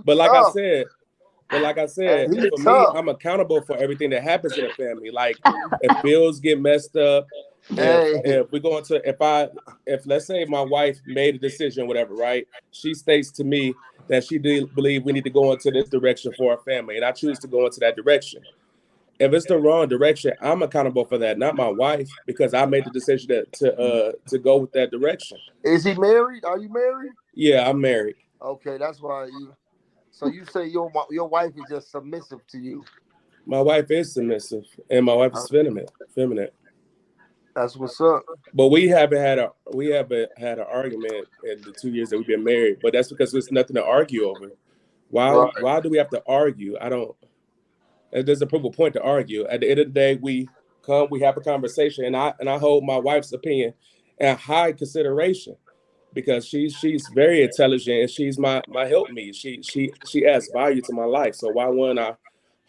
But like I said, for me, I'm accountable for everything that happens in the family. Like if bills get messed up, if we go into if let's say my wife made a decision, whatever, right? She states to me that she believe we need to go into this direction for our family, and I choose to go into that direction. If it's the wrong direction, I'm accountable for that, not my wife, because I made the decision to go with that direction. Is he married? Are you married? Yeah, I'm married. Okay, that's why you. So you say your wife is just submissive to you? My wife is submissive, and my wife is feminine. That's what's up. But we haven't had an argument in the 2 years that we've been married. But that's because there's nothing to argue over. Why do we have to argue? It doesn't prove a point to argue. At the end of the day, we have a conversation, and I hold my wife's opinion in high consideration because she's very intelligent and she's my helpmeet. She adds value to my life. So why wouldn't I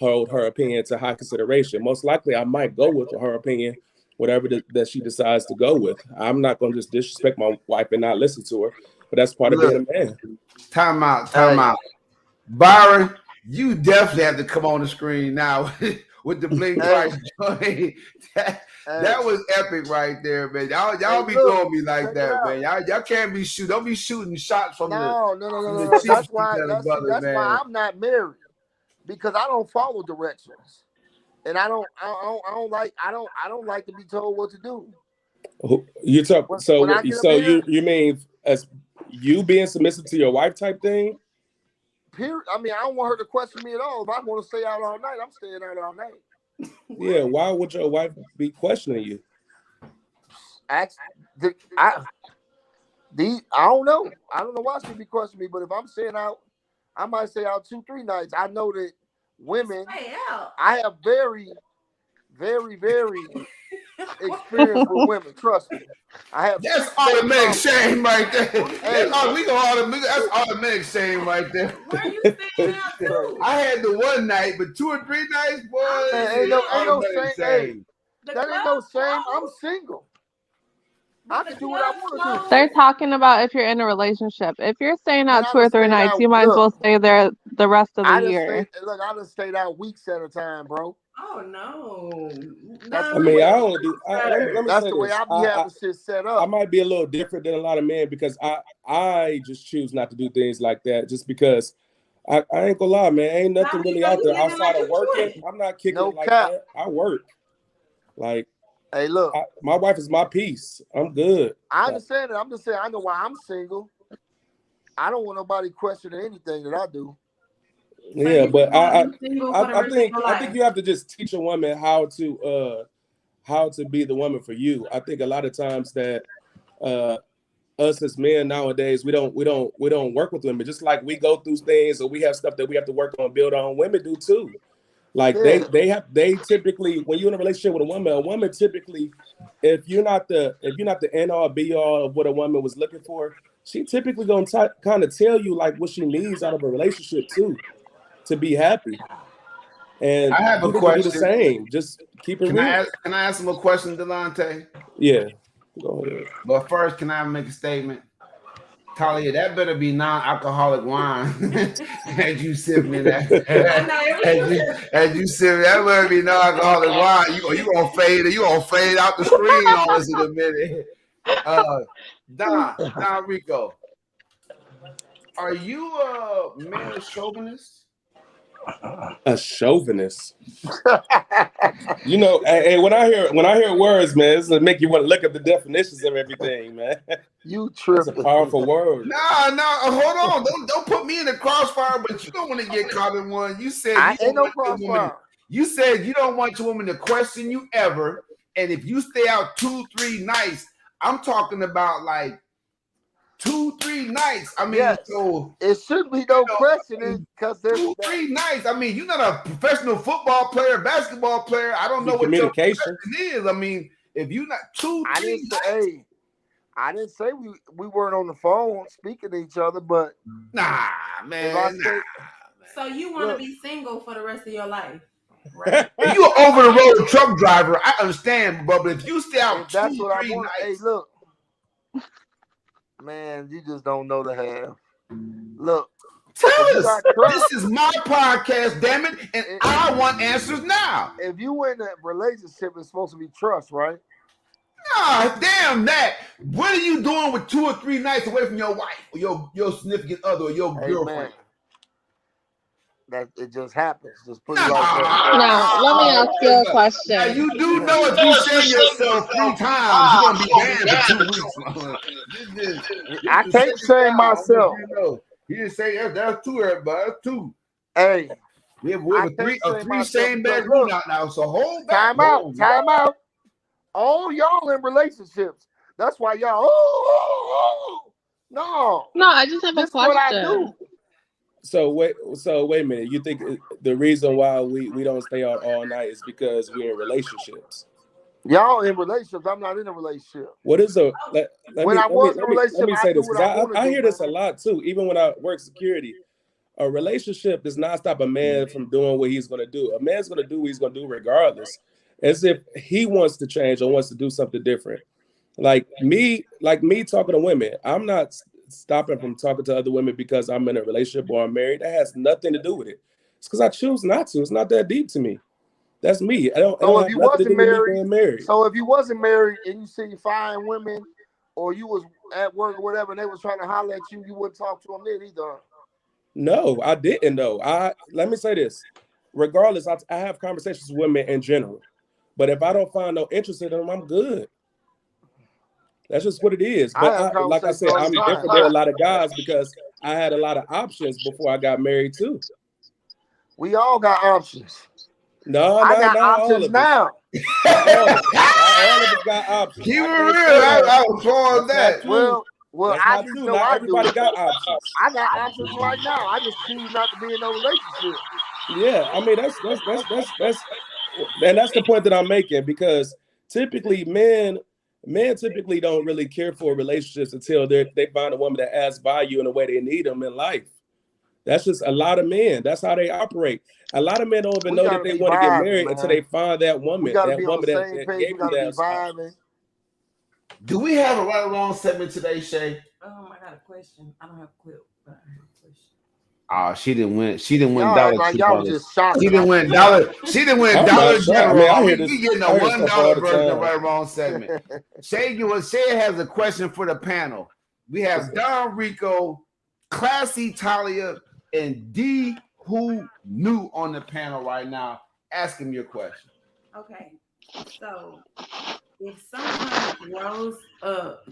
hold her opinion to high consideration? Most likely, I might go with her opinion, whatever that she decides to go with. I'm not going to just disrespect my wife and not listen to her, but that's part of being a man. Time out. Byron, you definitely have to come on the screen now with the bling price joint. That was epic right there, man. Y'all be doing me like that, man. Y'all can't be shooting. Don't be shooting shots from No. That's why I'm not married, because I don't follow directions, and I don't like to be told what to do. You talk you mean as you being submissive to your wife type thing? Period. I mean, I don't want her to question me at all. If I want to stay out all night, I'm staying out all night. Yeah, why would your wife be questioning you? I don't know. I don't know why she'd be questioning me, but if I'm staying out, I might stay out 2-3 nights. I know that women, I have very, very, very experience with women. Trust me. That's automatic shame right there. That's automatic shame right there. Where you staying out to? I had the one night, but 2 or 3 nights, boy. Ain't no shame. That ain't no shame. I'm single. I can do what I want to do. They're talking about if you're in a relationship. If you're staying out 2 or 3 nights, you might as well stay there the rest of the year. I done stayed out weeks at a time, bro. Oh no! I mean, I don't do. That's the way I be having shit set up. I might be a little different than a lot of men because I just choose not to do things like that. Just because I ain't gonna lie, man, ain't nothing really out there outside of working. I'm not kicking it like that. I work. Like, hey, look, my wife is my peace. I'm good. I understand it. I'm just saying I know why I'm single. I don't want nobody questioning anything that I do. Yeah, but I think you have to just teach a woman how to be the woman for you. I think a lot of times that us as men nowadays we don't work with women, just like we go through things or we have stuff that we have to work on, build on. Women do too. Like Yeah. they typically, when you're in a relationship with a woman typically, if you're not the end all be all of what a woman was looking for, she typically gonna kind of tell you like what she needs out of a relationship too, to be happy. And I have you a need to do the question. same. Just keep it real. Can I ask him a question, Delonte? Yeah. Go ahead. But first, can I make a statement? Talia, that better be non-alcoholic wine as you sipping in that. as you sipping, that better be non-alcoholic wine. You gonna fade out the screen on us in a minute. Don Rico, are you a male chauvinist? A chauvinist. You know, hey, when I hear words, man, it's to make you want to look up the definitions of everything, man. You It's tripping. a powerful word. No, hold on. Don't put me in the crossfire, but you don't want to get caught in one. You said I you don't ain't no want your woman. crossfire. You said you don't want your woman to question you ever. And if you stay out 2-3 nights, I'm talking about like 2-3 nights. I mean, Yes. so It shouldn't be no questioning because there's 2-3 nights. I mean, you're not a professional football player, basketball player. I don't know what your Communication profession is. I mean, if you're not 2-3 nights. Hey, I didn't say we weren't on the phone speaking to each other, but nah, man. So you want to be single for the rest of your life, right? If you're an over the road truck driver, I understand, but if you stay out that's 2-3 what I want. nights, Hey, look, man, you just don't know the half. Look, tell us. This is my podcast, damn it, and I want answers now. If you in a relationship, it's supposed to be trust, right? Ah, damn that. What are you doing with 2 or 3 nights away from your wife or your significant other or your girlfriend? That it just happens. Just put it like Now, that. let me ask you a question. Now, you do know if you say yourself 3 times, you're gonna be banned for 2 weeks. I can't say myself. He didn't say that's 2, everybody. That's 2. Hey, we have a 3 same bed rule out now. So hold back. Time out. All y'all in relationships. That's why y'all. No, I just have a question. What I do. So wait a minute. You think the reason why we don't stay out all night is because we're in relationships? Y'all in relationships. I'm not in a relationship. What is a let me say this, because I hear this a lot too. Even when I work security, a relationship does not stop a man from doing what he's going to do. A man's going to do what he's going to do regardless, as if he wants to change or wants to do something different. Like me talking to women, I'm not stopping from talking to other women because I'm in a relationship or I'm married. That has nothing to do with it. It's because I choose not to. It's not that deep to me. That's me. I don't have nothing to do with me being married. So if you wasn't married and you see fine women, or you was at work or whatever, and they was trying to holler at you, you wouldn't talk to them then either. No, I didn't though. Let me say this. Regardless, I have conversations with women in general. But if I don't find no interest in them, I'm good. That's just what it is. But like I said, I'm different than a lot of guys because I had a lot of options before I got married too. We all got options. I got options now. all of us got options. Keep it real. I was for that. Well, I just know everybody got options. I got options right now. I just choose not to be in no relationship. Yeah, I mean that's and that's the point that I'm making, because typically men typically don't really care for relationships until they find a woman that adds value in the way they need them in life. That's just a lot of men. That's how they operate. A lot of men don't even know that they want to get married until they find that woman. That woman that gave them that. Do we have a right or wrong segment today, Shay? I got a question. I don't have a clip, but I have a question. Oh, she didn't win. She didn't win $2. Like y'all just shocked. She didn't win $1. She didn't win $1 General. I mean, we getting a $1 version of right or wrong segment. Shay has a question for the panel. We have Don Rico, Classy Talia, and D Who Knew on the panel right now. Ask him your question. Okay, so if someone grows up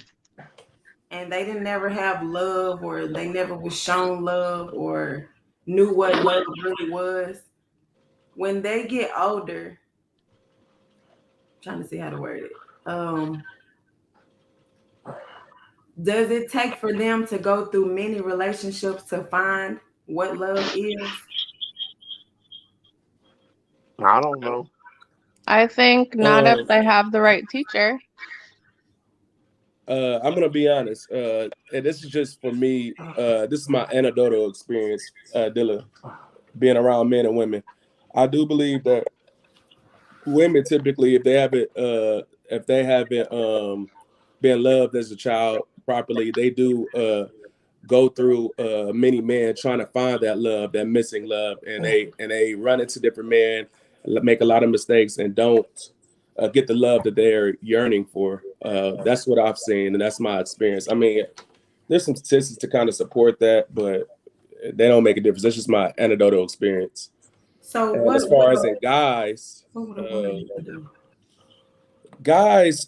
and they didn't never have love, or they never was shown love or knew what love really was, when they get older, I'm trying to see how to word it. Does it take for them to go through many relationships to find what love is? I don't know. I think not if they have the right teacher. I'm gonna be honest, and this is just for me. This is my anecdotal experience, Dilla, being around men and women. I do believe that women typically, if they haven't been loved as a child properly, they do go through many men trying to find that love, that missing love, and they run into different men, make a lot of mistakes, and don't get the love that they're yearning for. That's what I've seen, and that's my experience. I mean, there's some statistics to kind of support that, but they don't make a difference. That's just my anecdotal experience. So And as far as in guys, what would a woman need to do? guys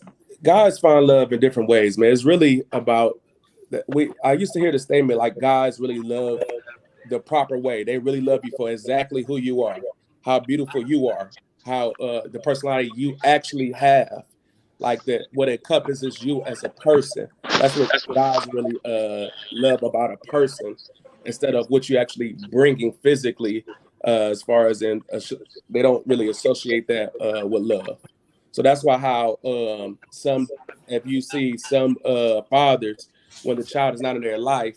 find love in different ways, man. It's really about that. I used to hear the statement like guys really love the proper way. They really love you for exactly who you are, how beautiful you are, how the personality you actually have, like that what encompasses you as a person. That's what guys really love about a person, instead of what you actually bringing physically. As far as they don't really associate that with love. So that's why how if you see some fathers, when the child is not in their life,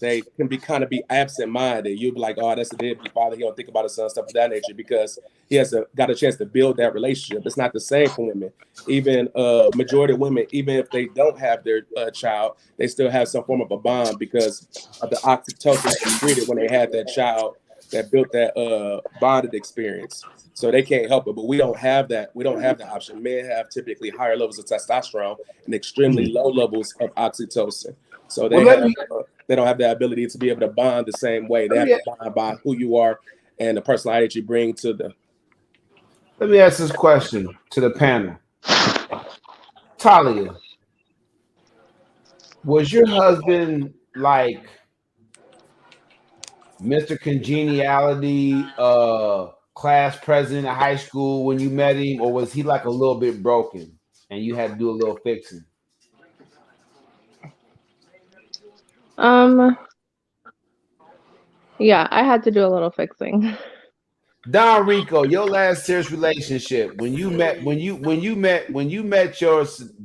they can be absent-minded. You'll be like, oh, that's a deadbeat father. He don't think about his son, stuff of that nature, because he got a chance to build that relationship. It's not the same for women. Even majority of women, even if they don't have their child, they still have some form of a bond because of the oxytocin that was created when they had that child, that built that bonded experience. So they can't help it. But we don't have that. We don't have the option. Men have typically higher levels of testosterone and extremely low levels of oxytocin. So they don't have the ability to be able to bond the same way. They have to bond by who you are and the personality that you bring to them. Let me ask this question to the panel. Talia, was your husband like Mr. Congeniality, class president at high school when you met him, or was he like a little bit broken and you had to do a little fixing? Yeah, I had to do a little fixing. Don Rico, your last serious relationship, when you met the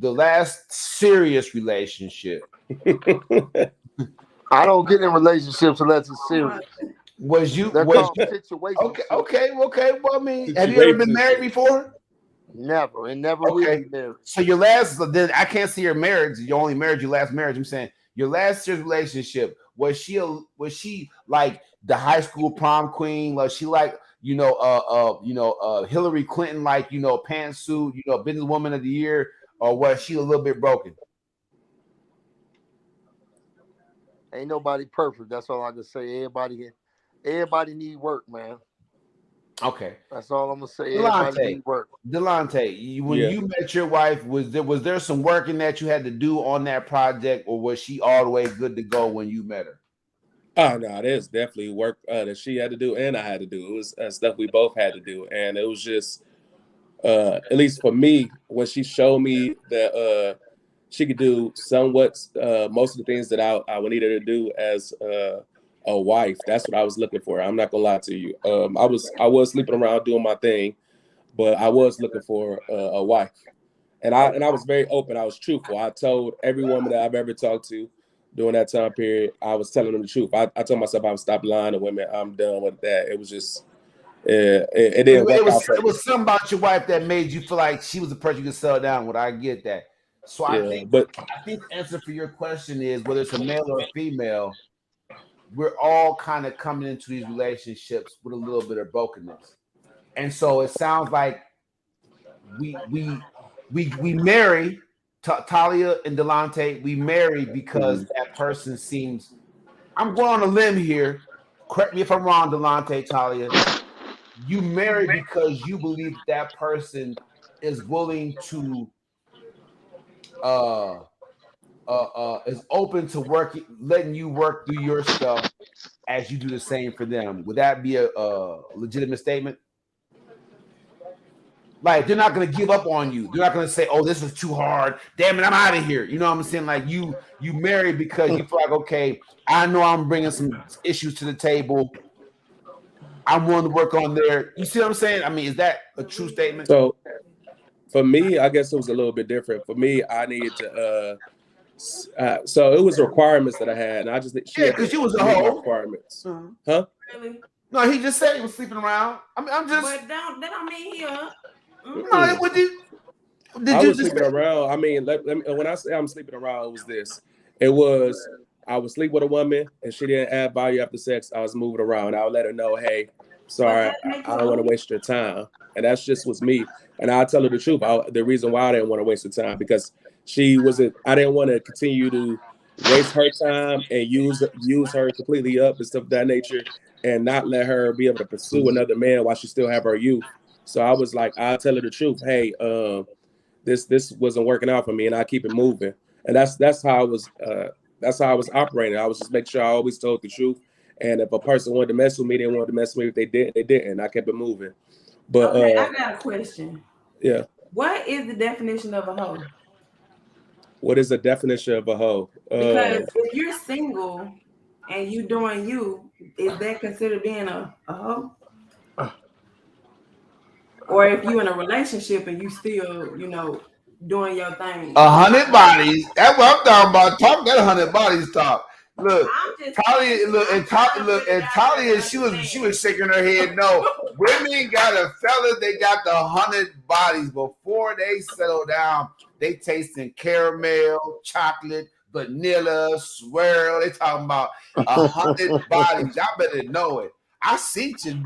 last serious relationship. I don't get in relationships unless it's serious. They're called situations. Okay. Well, I mean, have you ever been married before? Never, and never will be married. So your last, then I can't see your marriage. You only married your last marriage. I'm saying your last serious relationship, was she like the high school prom queen? Was she like Hillary Clinton, like pantsuit, businesswoman of the year, or was she a little bit broken? Ain't nobody perfect. That's all I can say. Everybody need work, man. Okay, that's all I'm gonna say. Everybody need work. Delonte, when you met your wife, was there some working that you had to do on that project, or was she all the way good to go when you met her? Oh no, there's definitely work that she had to do and I had to do. It was stuff we both had to do, and it was just, at least for me, when she showed me that she could do somewhat most of the things that I would need her to do as a wife. That's what I was looking for. I'm not gonna lie to you. I was sleeping around doing my thing, but I was looking for a wife, and I was very open. I was truthful. I told every woman that I've ever talked to during that time period, I was telling them the truth. I told myself I would stop lying to women. I'm done with that. It was just it didn't work out. It was something about your wife that made you feel like she was the person you could settle down with. I get that. So I think the answer for your question is, whether it's a male or a female, we're all kind of coming into these relationships with a little bit of brokenness. And so it sounds like we marry, Talia and Delonte, we marry because that person seems, I'm going on a limb here, correct me if I'm wrong, Delonte, Talia, you marry because you believe that person is willing to is open to letting you work through your stuff as you do the same for them. Would that be a legitimate statement? Like, they're not going to give up on you. They're not going to say, oh, this is too hard. Damn it, I'm out of here. You know what I'm saying? Like, you marry because you feel like, okay, I know I'm bringing some issues to the table. I'm willing to work on their. You see what I'm saying? I mean, is that a true statement? So for me, I guess it was a little bit different. For me, I needed to. So it was requirements that I had, and I just she Yeah, had because to you was a meet my hoe. requirements, Uh-huh. huh? Really? No, he just said he was sleeping around. I mean, I'm just. But that don't mean he up. No, would you? Did I you was just? sleeping around. I mean, let me, when I say I'm sleeping around, it was this. It was I would sleep with a woman, and she didn't add value after sex. I was moving around. I would let her know, hey, But sorry, that make I you don't want to hoe. waste your time, and that's just was me. And I'll tell her the truth. The reason why I didn't want to waste the time because she wasn't. I didn't want to continue to waste her time and use her completely up and stuff of that nature, and not let her be able to pursue another man while she still have her youth. So I was like, I'll tell her the truth. Hey, this wasn't working out for me, and I keep it moving. And that's how I was. That's how I was operating. I was just making sure I always told the truth. And if a person wanted to mess with me, they wanted to mess with me. If they didn't, they didn't. I kept it moving. But Okay, I got a question. yeah. What is the definition of a hoe? What is the definition of a hoe? Because if you're single and you doing you, is that considered being a hoe? Or if you in a relationship and you still, doing your thing. 100 bodies. That's what I'm talking about. Talk that 100 bodies talk. Look, I'm just Talia, look, and trying to look, put it and out there Talia, to she was understand. shaking her head. No, women got a fella. They got the 100 bodies before they settle down. They tasting caramel, chocolate, vanilla, swirl. They talking about 100 bodies. Y'all better know it. I see you.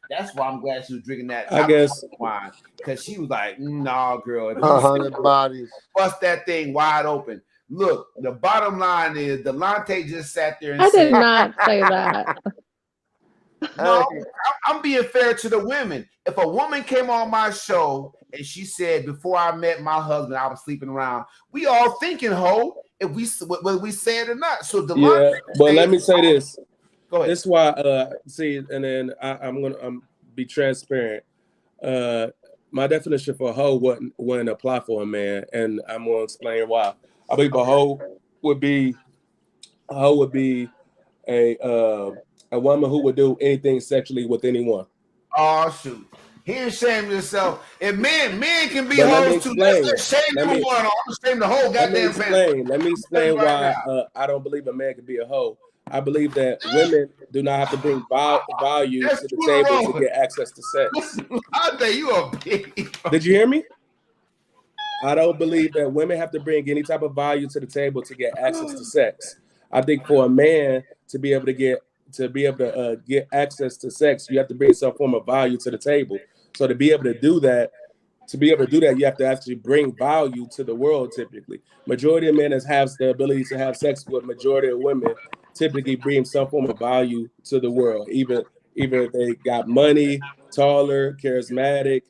That's why I'm glad she was drinking that. I guess wine because she was like, "Nah, girl, if you 100 bodies. bust that thing wide open." Look, the bottom line is Delonte just sat there and I said, did not say that. "No, I'm being fair to the women. If a woman came on my show and she said before I met my husband, I was sleeping around, we all thinking, ho, if we whether we say it or not." So Delonte, yeah. But let me say this. Go ahead. This is why see, and then I'm gonna be transparent. My definition for a hoe wouldn't apply for a man, and I'm gonna explain why. I believe a hoe would be a woman who would do anything sexually with anyone. Oh shoot. He ashamed himself. And men can be But let me hoes too. explain. Let's shame Let number me one. I'm gonna shame the whole goddamn panel. Let me Tell you explain right why now. I don't believe a man can be a hoe. I believe that women do not have to bring value That's to the two in a table row. to get access to sex. I tell you a pig. Did you hear me? I don't believe that women have to bring any type of value to the table to get access to sex. I think for a man to be able to get access to sex, you have to bring some form of value to the table. So to be able to do that, you have to actually bring value to the world. Typically, majority of men that has the ability to have sex with majority of women typically bring some form of value to the world. Even if they got money, taller, charismatic,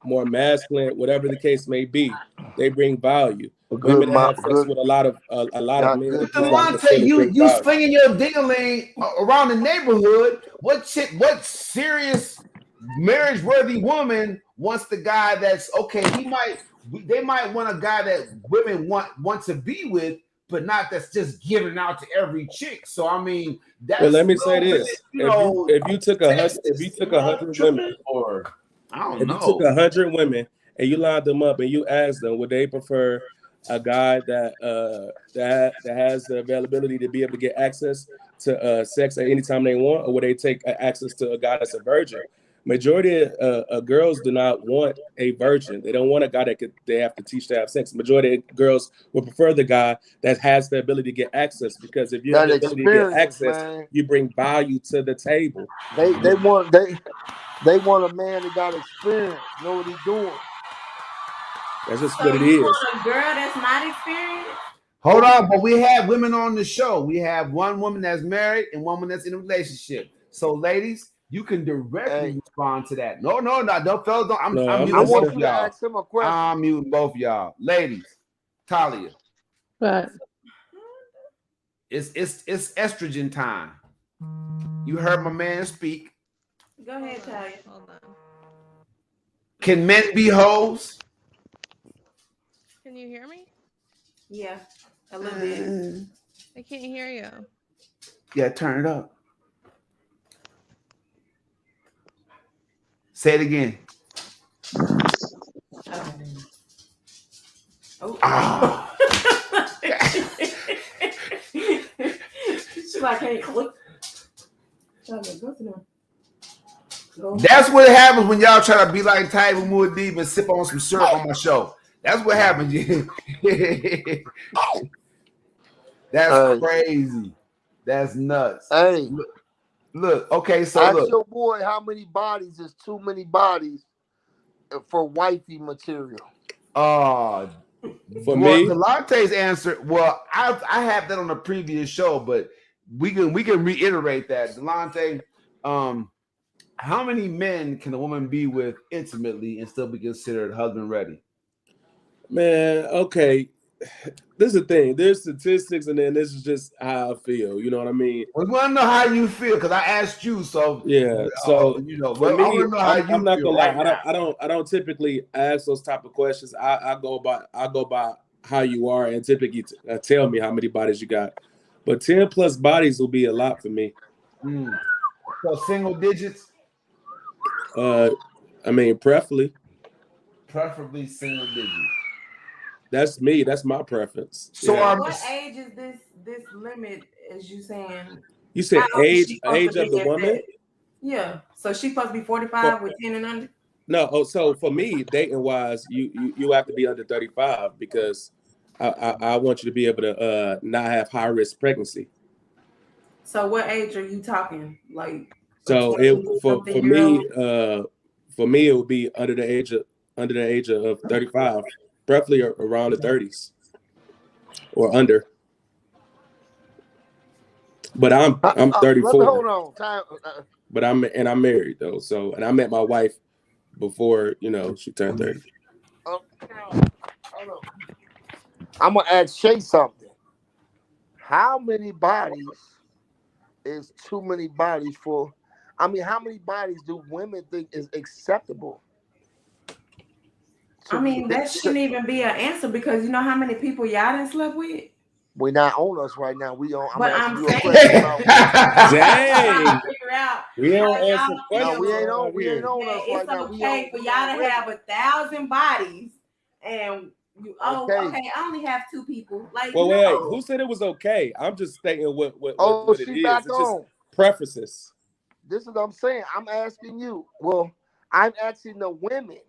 more masculine, whatever the case may be, they bring value. Women that have sex with a lot of men good do point. not Delonte, necessarily bring you value. swinging your ding-a-ling around the neighborhood. What serious marriage-worthy woman wants the guy that's okay? They might want a guy that women want to be with, but not that's just giving out to every chick. So I mean, Well, that's let a me say little bit, this: if you took 100 women, or I don't if you took know. 100 women and you lined them up and you asked them, would they prefer a guy that has the availability to be able to get access to sex at any time they want, or would they take access to a guy that's a virgin? Majority of girls do not want a virgin. They don't want a guy they have to teach to have sex. Majority of girls would prefer the guy that has the ability to get access, because if you have That the ability to get experience, access, man. you bring value to the table. They want a man that got experience, know what he doing. That's just So what it you is. want a girl that's not experienced? Hold on, but we have women on the show. We have one woman that's married and one woman that's in a relationship. So, ladies, you can directly respond to that. No, don't fellas, don't. No, I'm I'm muting I want both listening. of you to y'all. ask him a question. I'm muting both of y'all. Ladies, Talia, But it's estrogen time. You heard my man speak. Go ahead, Talia. hold on. Can men be hoes? Can you hear me? Yeah, a little bit. I can't hear you. Yeah, turn it up. Say it again. Oh. Ah. She like, hey, click. Go to them. That's what happens when y'all try to be like Taibu Muad'Dib and sip on some syrup on my show. That's what happens. That's crazy. That's nuts. Hey, look. Okay, so ask look. your boy how many bodies is too many bodies for wifey material. For me, Delante's answer. Well, I have that on a previous show, but we can reiterate that. Delante, how many men can a woman be with intimately and still be considered husband ready? Man, okay. This is the thing. There's statistics, and then this is just how I feel. You know what I mean? We want to know how you feel because I asked you. So yeah. So you know, for I me, want to know how I'm not feel gonna right lie. now. I don't typically ask those type of questions. I go by how you are, and typically tell me how many bodies you got. But 10 plus bodies will be a lot for me. So single digits. I mean, preferably single digits. That's me. That's my preference. So, what age is this limit? As you saying? You said age of the woman? That? Yeah. So she's supposed to be 45 with 10 and under. No. Oh, so for me, dating wise, you have to be under 35 because I want you to be able to not have high risk pregnancy. So what age are you talking? Like so for me it would be under the age of 35, preferably around the 30s or under. But I'm 34. Hold on, time. But I'm married though, so and I met my wife before she turned 30. I'm gonna ask Shay something. How many bodies is too many bodies for? I mean, how many bodies do women think is acceptable? I mean, that shouldn't even be an answer because you know how many people y'all done slept with? We're not on us right now. We on. But I'm asking you a question about. Dang. Figure out. We don't answer questions. No, we ain't on us right now. It's okay for y'all to have 1,000 bodies, and you. Oh, okay. I only have 2 people. Like, wait. Who said it was okay? I'm just stating what it is. It's just preferences. This is what I'm saying. I'm asking you. Well, I'm asking the women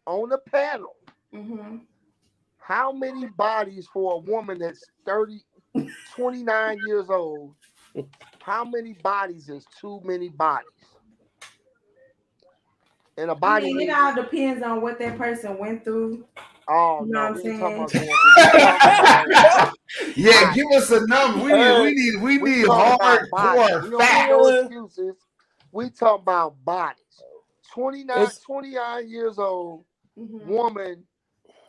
on the panel. Mm-hmm. How many bodies for a woman that's 29 years old? How many bodies is too many bodies? And a body. I mean, it all depends on what that person went through. Oh, you know what I'm saying? Yeah, give us a number. We need hardcore facts. No excuses. We talk about bodies. 29 years old woman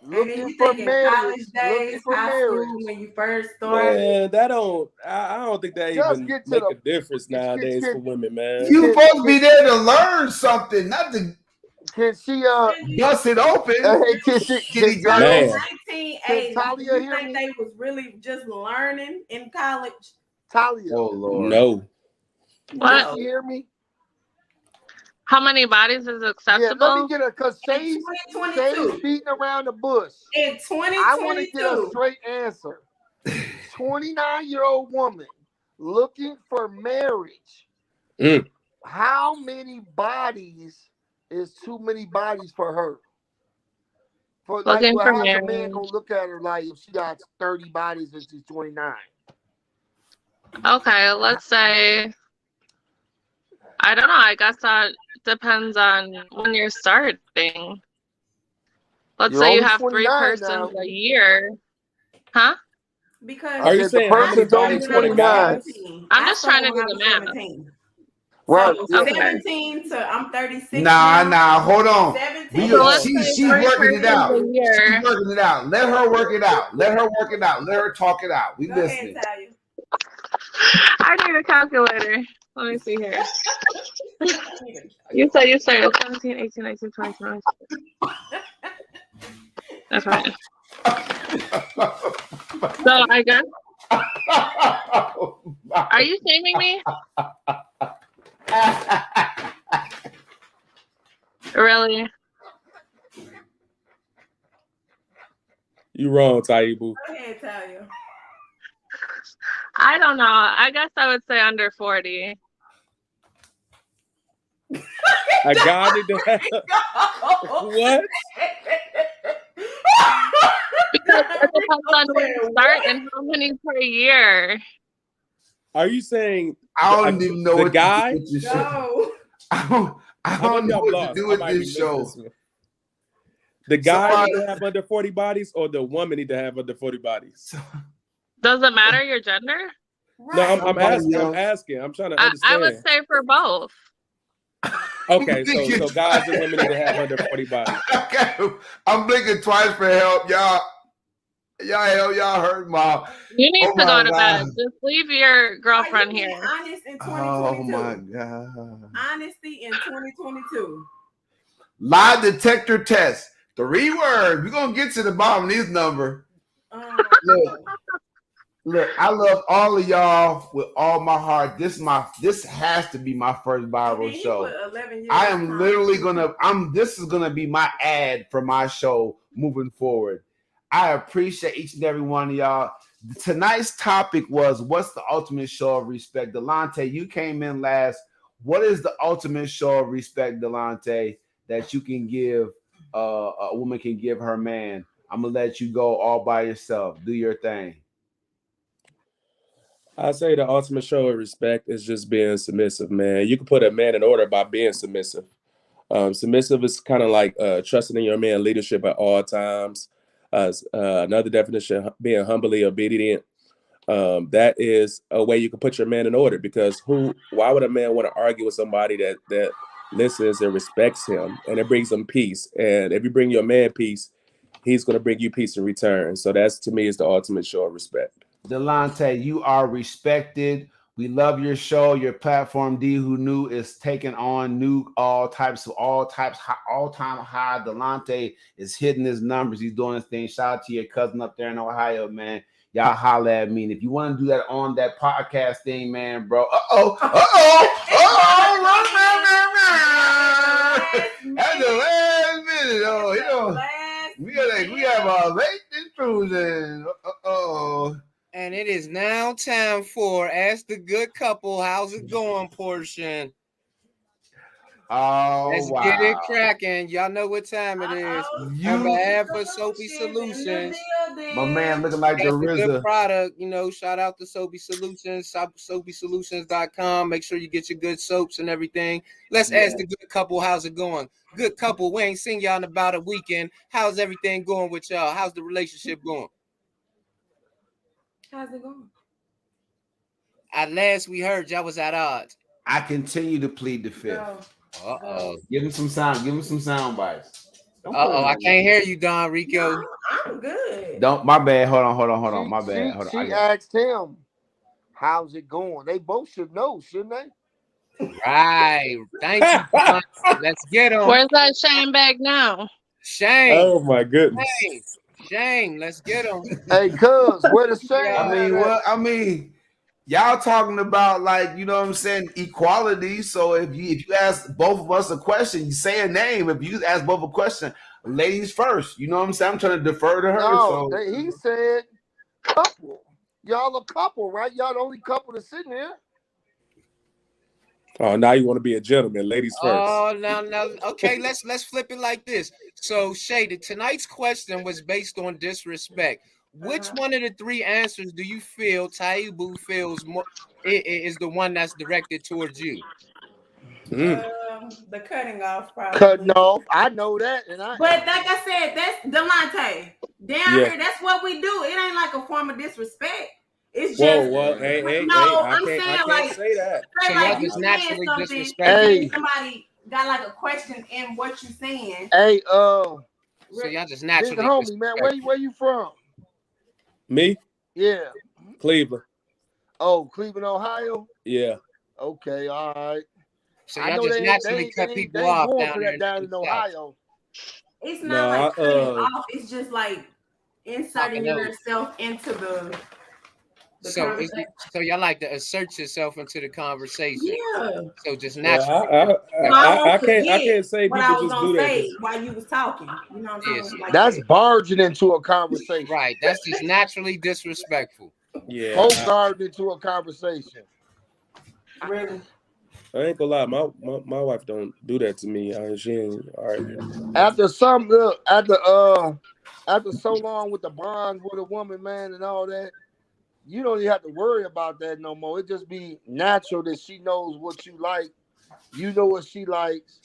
looking for marriage. College days, high school when you first started. Man, I don't think that even make a difference nowadays for women, man. You supposed to be there to learn something, not to. Can she bust it open? Can girls? 1980. Talia you think they was really just learning in college? Talia. Oh Lord. No. What? Can you hear me? How many bodies is acceptable? Yeah, let me get because Shay's beating around the bush. In 2022. I want to get a straight answer. 29-year-old woman looking for marriage. How many bodies is too many bodies for her? For like, how's a man gonna look at her like if she got 30 bodies and she's 29? Okay, let's say. I don't know. I guess that depends on when you're starting. Let's say you have 3 persons a year. Huh? Because are you saying the person's only 29? I'm just trying to do the math. 17. Right. So 17 to I'm 36. Nah, hold on. 17. She's working it out. She's working it out. Let her work it out. Let her talk it out. We listening. I need a calculator. Let me see here. You said you started 17, 18, 19, 20, 21. That's right. So I guess. Are you shaming me? Really? You wrong, Taibu. Go ahead, Talia. I don't know. I guess I would say under 40. A guy need to have what? Because it depends on when you start and how many per year. Are you saying I don't even know the what guy? to do with this show. No. I don't know what to do with this show. The guy Somebody- need to have under 40 bodies, or the woman need to have under 40 bodies? Does it matter your gender? No, I'm Somebody asking. else. I'm asking. I'm trying to I understand. would say for both. Okay, so guys and women need to have under 40 bodies. Okay, I'm blinking twice for help, y'all. Y'all hurt my. You need Oh to go my to God. bed. Just leave your girlfriend Are you being here. honest in 2022? Oh my God. Honesty in 2022. Lie detector test. 3 words. We're gonna get to the bottom of this number. Look, I love all of y'all with all my heart. This has to be my first viral show. I am literally this is gonna be my ad for my show moving forward. I appreciate each and every one of y'all. Tonight's topic was, what's the ultimate show of respect? Delonte, you came in last. What is the ultimate show of respect, Delonte, that you can give a woman can give her man? I'm gonna let you go all by yourself. Do your thing. I say the ultimate show of respect is just being submissive, man. You can put a man in order by being submissive. Submissive is kind of like trusting in your man leadership at all times. Another definition, being humbly obedient. That is a way you can put your man in order, because why would a man want to argue with somebody that listens and respects him, and it brings him peace? And if you bring your man peace, he's going to bring you peace in return. So that's, to me, is the ultimate show of respect. Delonte, you are respected. We love your show. Your platform, D Who Knew, is taking on all time high. Delonte is hitting his numbers. He's doing his thing. Shout out to your cousin up there in Ohio, man. Y'all holler at me. And if you want to do that on that podcast thing, man, bro. At the last minute, we have a late intrusion. And it is now time for Ask the Good Couple, how's it going portion. Oh, let's get it cracking. Y'all know what time it is. On behalf of Soapy Solutions, my man looking like the RZA. Good product, shout out to Soapy Solutions, soapysolutions.com. Make sure you get your good soaps and everything. Let's ask the good couple, how's it going? Good couple, we ain't seen y'all in about a weekend. How's everything going with y'all? How's the relationship going? How's it going? At last we heard y'all was at odds. I continue to plead the fifth. Give him some sound. Give him some sound bites. I can't hear you, Don Rico. No, I'm good. My bad. Hold on. My bad. Hold on. She asked him, how's it going? They both should know, shouldn't they? Right. Thank you, Don. Let's get him. Where's that Shane bag now? Shane. Oh my goodness. Shane, let's get him. Hey, cuz, where the Shane? I mean, y'all talking about, like, you know what I'm saying, equality. So if you ask both of us a question, you say a name. If you ask both a question, ladies first. You know what I'm saying? I'm trying to defer to her. No, he said couple. Y'all a couple, right? Y'all the only couple that's sitting here. Oh, now you want to be a gentleman, ladies first. Oh, now, okay. Let's flip it like this. So, Shay, tonight's question was based on disrespect. Which one of the 3 answers do you feel Taibu feels more is the one that's directed towards you? The cutting off, probably. Cutting off. I know that, but like I said, that's Delonte. Down here, that's what we do. It ain't like a form of disrespect. It's just I'm saying, I can't say that. So like you just naturally disrespect. Hey, somebody got like a question in what you saying. Hey, so y'all just naturally. Big homie, man, where you from? Me? Yeah. Cleveland. Oh, Cleveland, Ohio? Yeah. Okay, all right. So y'all just naturally cut people off down in Ohio. It's not like cutting off. It's just like inserting yourself into the So y'all like to assert yourself into the conversation. Yeah. So just Well, naturally. I can't say what people I was just do gonna that. say while you was talking. You know what I'm Yes. saying? Like That's barging into a conversation. Right. That's just naturally disrespectful. Yeah, Both barged into a conversation. really. I ain't gonna lie. My wife don't do that to me. She ain't arguing. After so long with the bond with a woman, man, and all that, you don't even have to worry about that no more. It just be natural that she knows what you like. You know what she likes.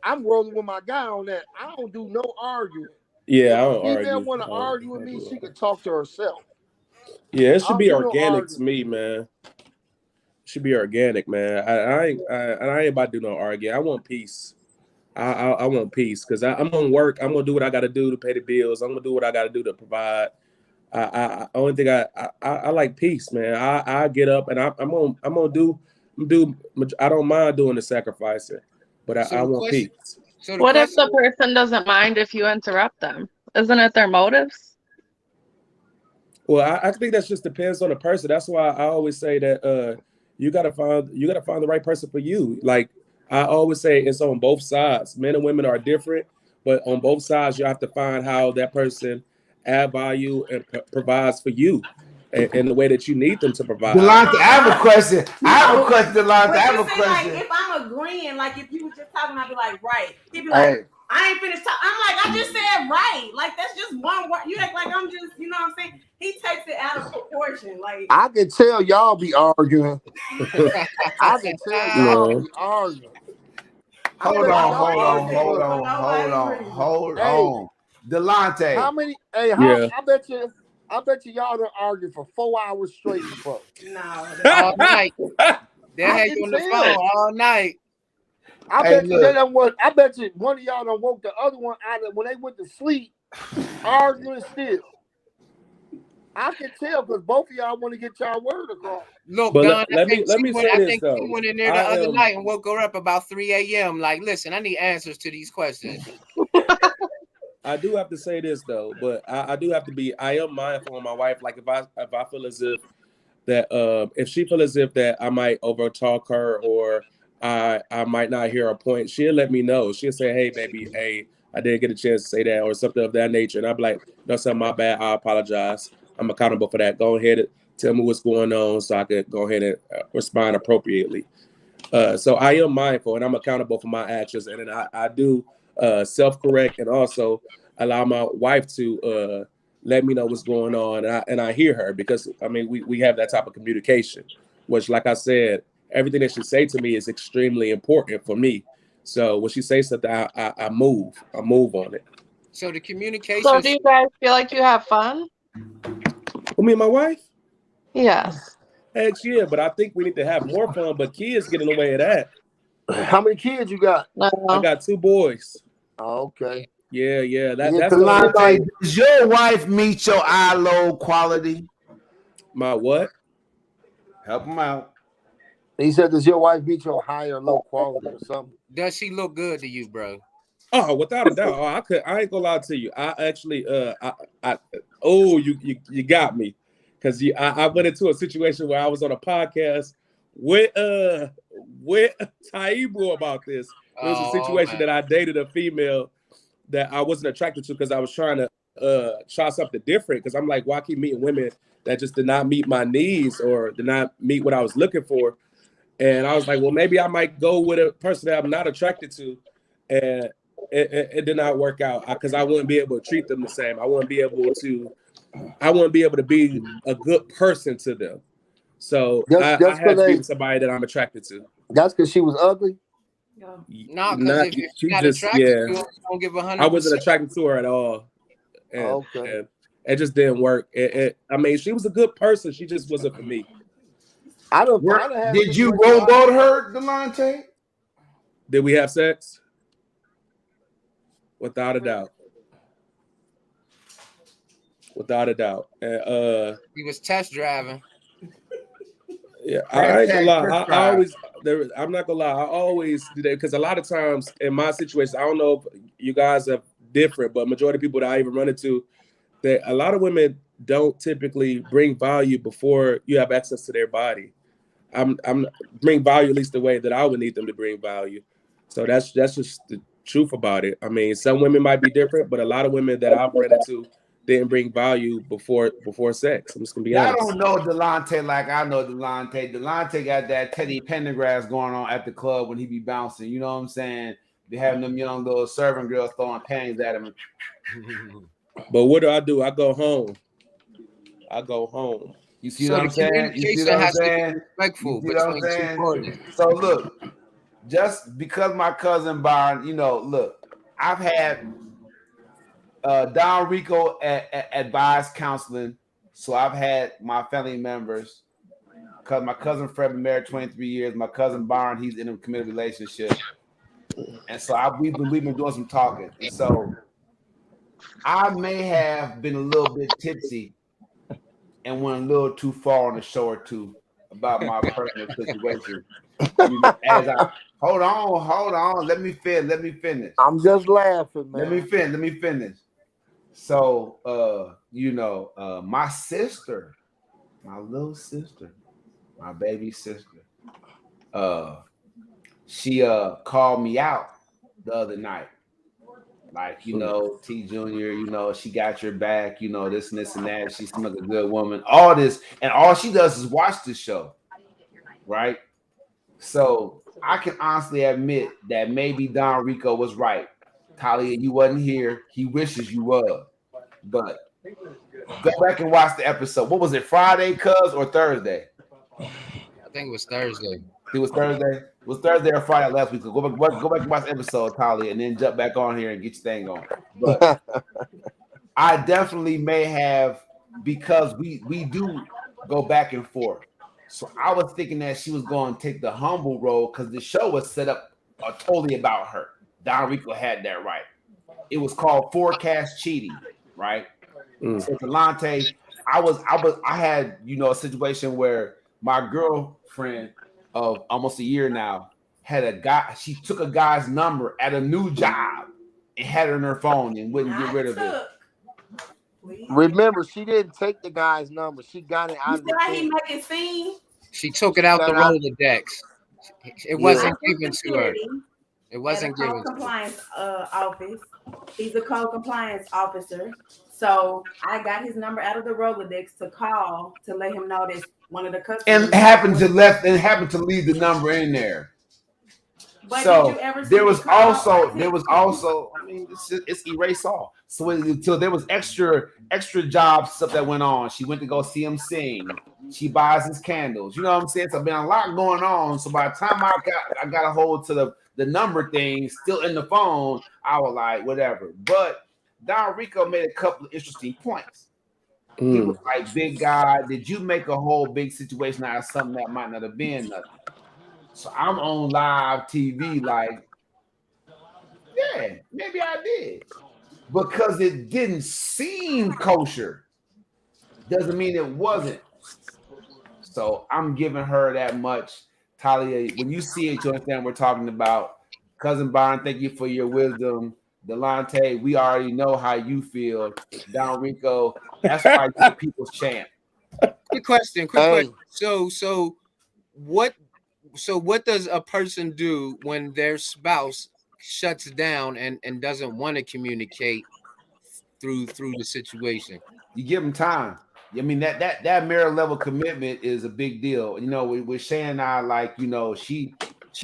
I'm rolling with my guy on that. I don't do no arguing. Yeah, If I a don't female argue. want to argue with me, she can talk to herself. Yeah, it I should don't be do no organic to arguing. me, man. Should be organic, man. I ain't about to do no arguing. I want peace. I want peace because I'm gonna work. I'm gonna do what I got to do to pay the bills. I'm gonna do what I got to do to provide. Only thing I like peace, man. I get up and I'm gonna do. I don't mind doing the sacrificing, but So I the want question. peace. So the What if question. the person doesn't mind if you interrupt them? Isn't it their motives? Well, I think that just depends on the person. That's why I always say that you gotta find the right person for you. Like I always say, it's on both sides. Men and women are different, but on both sides, you have to find how that person add value and provides for you, in the way that you need them to provide. Delonte, I have a question. Delonte. But I have you a see, question. like, if I'm agreeing, like, if you was just talking, I'd be like, right. He'd be Hey, like, I ain't finished talking. I'm like, I just said right. Like, that's just one word. You act like I'm just, you know what I'm saying? He takes it out of proportion. Like, I can tell y'all be arguing. I can tell y'all No. be arguing. I Hold bet you on, y'all hold on, argue hold for. on, hold on, hold Hey, on. Delonte, how many? Hey, Yeah. I bet you y'all don't argue for 4 hours straight before. no. All night. They I had can you on the tell. phone all night. I hey, bet you they look. don't want. I bet you one of y'all don't woke the other one out of when they went to sleep, arguing still. I can tell because both of y'all want to get y'all word across. Look, But Don, let me say I this think she though. went in there the I other am. night and woke her up about 3 a.m. Like, listen, I need answers to these questions. I do have to say this though, but I do have to be. I am mindful of my wife. Like if I feel as if she feel as if that I might overtalk her or I might not hear a point, she'll let me know. She'll say, "Hey, baby, hey, I didn't get a chance to say that," or something of that nature, and I'm like, "No, something my bad. I apologize. I'm accountable for that. Go ahead and tell me what's going on so I can go ahead and respond appropriately." So I am mindful and I'm accountable for my actions, and then I do self-correct and also allow my wife to let me know what's going on, and I hear her because I mean we have that type of communication, which, like I said, everything that she say to me is extremely important for me. So when she says something, I move on it. So the So communication. do you guys feel like you have fun? For me and my wife, Yes. heck yeah, but I think we need to have more fun. But kids get in the way of that. How many kids you got? I No. got 2 boys. Oh, okay. Yeah, Yeah, that's the only Delonte, thing. does your wife meet your eye low quality? My what? Help him out. He said, "Does your wife meet your high or low quality or something?" Does she look good to you, bro? Oh, without a doubt. Oh, I ain't gonna lie to you. I actually you got me. Cause I went into a situation where I was on a podcast with Taibu about this. It was a Oh situation man. that I dated a female that I wasn't attracted to because I was trying to try something different. Cause I'm like, why keep meeting women that just did not meet my needs or did not meet what I was looking for? And I was like, well, maybe I might go with a person that I'm not attracted to. And it did not work out because I wouldn't be able to treat them the same. I wouldn't be able to be a good person to them. So That's I that's had because to be with somebody that I'm attracted to. that's because she was ugly. No, because Not if you're she not just attracted to her, you don't give I wasn't 100%. attracted to her at all. And, Okay. and it just didn't work. I mean, she was a good person. She just wasn't for me. I don't have Did you situations where rowboat her, Delonte? Did we have sex? Without a doubt. Without a doubt. And He was test driving. yeah, I ain't gonna lie. Hashtag I'm not gonna lie. I always do that because a lot of times in my situation, I don't know if you guys are different, but majority of people that I even run into, that a lot of women don't typically bring value before you have access to their body. I'm bring value at least the way that I would need them to bring value. So that's just the truth about it. I mean, some women might be different, but a lot of women that I've run into didn't bring value before sex. I'm just gonna be Y'all honest. don't know Delonte like I know Delonte. Delonte got that Teddy Pendergrass going on at the club when he be bouncing. You know what I'm saying? They having them young little serving girls throwing panties at him. But what do? I go home. I go home. You see So what the I'm saying? You see communication what I'm has to be saying? respectful You see what I'm between two saying? parties. So look, just because my cousin Byron, you know, look, I've had Don Rico advised counseling. So I've had my family members, because my cousin Fred been married 23 years. My cousin Byron, he's in a committed relationship. And so we've been doing some talking. And so I may have been a little bit tipsy and went a little too far on the show or two about my personal situation. You know, as I hold on, let me finish. I'm just laughing, man. Let me finish. So my sister, my little sister, my baby sister, she called me out the other night. Like, T Junior, she got your back, this and this and that. She seems like a good woman. All this, and all she does is watch the show, right? So I can honestly admit that maybe Don Rico was right. Talia, you wasn't here. He wishes you were. But go back and watch the episode. What was it, Friday, cuz, or Thursday? I think it was Thursday. It was Thursday. It was Thursday or Friday last week. So go back and watch the episode, Talia, and then jump back on here and get your thing on. But I definitely may have, because we do go back and forth. So I was thinking that she was going to take the humble role because the show was set up totally about her. Don Rico had that right. It was called Forecast Cheating, right? So Delonte, I had a situation where my girlfriend of almost a year now had a guy. She took a guy's number at a new job and had it on her phone and wouldn't get rid of it. Remember, she didn't take the guy's number. She got it out of the he thing. make it seem. She took it out the Rolodex. It wasn't given to her. It wasn't given to her. Compliance office. He's a code compliance officer. So I got his number out of the Rolodex to call to let him know that one of the customers and happened to leave the number in there. But so did you ever there was also I mean it's erase all. So there was extra job stuff that went on. She went to go see him sing. She buys his candles. You know what I'm saying? So been a lot going on. So by the time I got a hold to the number thing still in the phone, I was like, whatever. But Don Rico made a couple of interesting points. He was like, big guy, did you make a whole big situation out of something that might not have been nothing? So I'm on live TV like, yeah, maybe I did. Because it didn't seem kosher doesn't mean it wasn't. So I'm giving her that much. Talia, when you see it, you understand what we're talking about. Cousin Byron, thank you for your wisdom. Delonte, we already know how you feel. Don Rico, that's why you're people's champ. Quick question. So what does a person do when their spouse shuts down and doesn't want to communicate through the situation? You give them time. I mean, that marital level commitment is a big deal. With Shay and I, like, she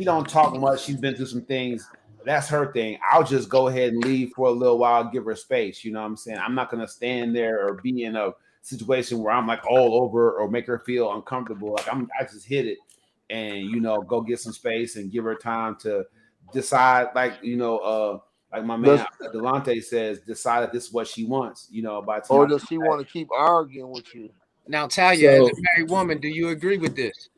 don't talk much. She's been through some things. That's her thing. I'll just go ahead and leave for a little while, give her space. You know what I'm saying? I'm not going to stand there or be in a situation where I'm like all over or make her feel uncomfortable. Like I just hit it and, go get some space and give her time to decide, like my man Delonte says, decide that this is what she wants, or does she want to keep arguing with you? Now, Talia, as a married woman, do you agree with this?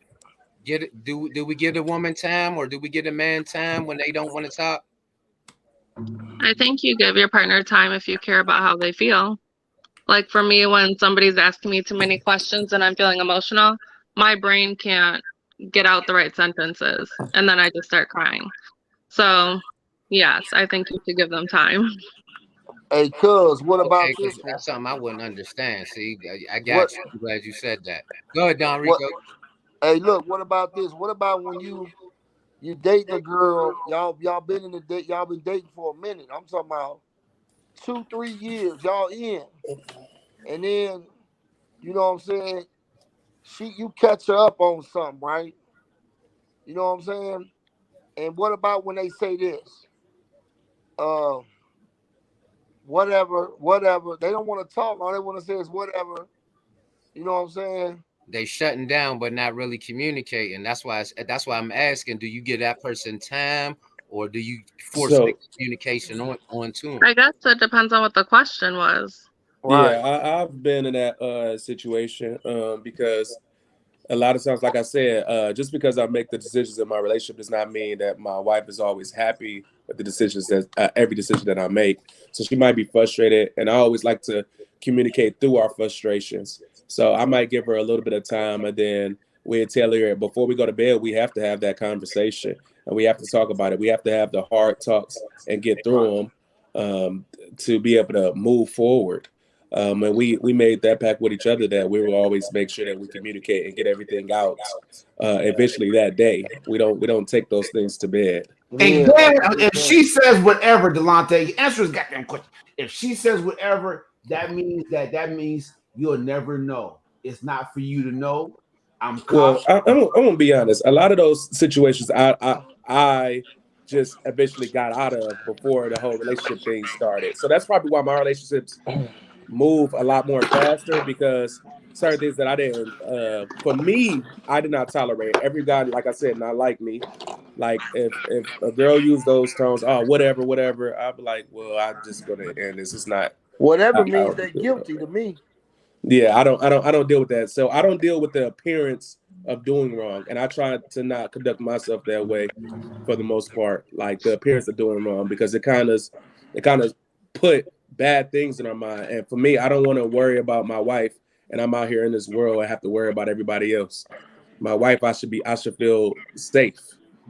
Do we give a woman time, or do we give a man time when they don't want to talk? I think you give your partner time if you care about how they feel. Like for me, when somebody's asking me too many questions and I'm feeling emotional, my brain can't get out the right sentences, and then I just start crying. So yes, I think you should give them time. Hey, cuz, what about Okay, because this one? that's something I wouldn't understand. See, I What got you. I'm glad you said that. Go ahead, Don what Rico. hey look, what about this? What about when you dating a girl, y'all been in the date, y'all been dating for a minute. I'm talking about 2-3 years, y'all in. And then, you know what I'm saying? You catch her up on something, right? You know what I'm saying? And what about when they say this? Uh whatever. They don't want to talk. All they want to say is whatever. You know what I'm saying? They shutting down, but not really communicating. That's why I'm asking. Do you give that person time, or do you force the So communication on to them? I guess it depends on what the question was. Right. yeah, I've been in that situation because a lot of times, like I said, just because I make the decisions in my relationship does not mean that my wife is always happy with the decisions that every decision that I make. So she might be frustrated, and I always like to communicate through our frustrations. So I might give her a little bit of time, and then we tell her before we go to bed, we have to have that conversation, and we have to talk about it. We have to have the hard talks and get through them to be able to move forward. And we made that pact with each other that we will always make sure that we communicate and get everything out eventually that day. We don't take those things to bed. And Yeah, then that's a good if thing. she says whatever, Delonte, answer his goddamn question. If she says whatever, that means you'll never know. It's not for you to know. I'm Well, cautious. I'm gonna be honest. A lot of those situations I just eventually got out of before the whole relationship thing started. So that's probably why my relationships move a lot more faster because certain things that I didn't for me, I did not tolerate. Every guy, like I said, not like me. Like if a girl used those tones, oh whatever, I'd be like, well, I'm just gonna end this. It's not Whatever I means don't they're do it that guilty way. to me. Yeah, I don't deal with that. So I don't deal with the appearance of doing wrong, and I try to not conduct myself that way for the most part, like the appearance of doing wrong, because it kind of put bad things in our mind. And for me, I don't want to worry about my wife, and I'm out here in this world. I have to worry about everybody else. My wife, I should feel safe.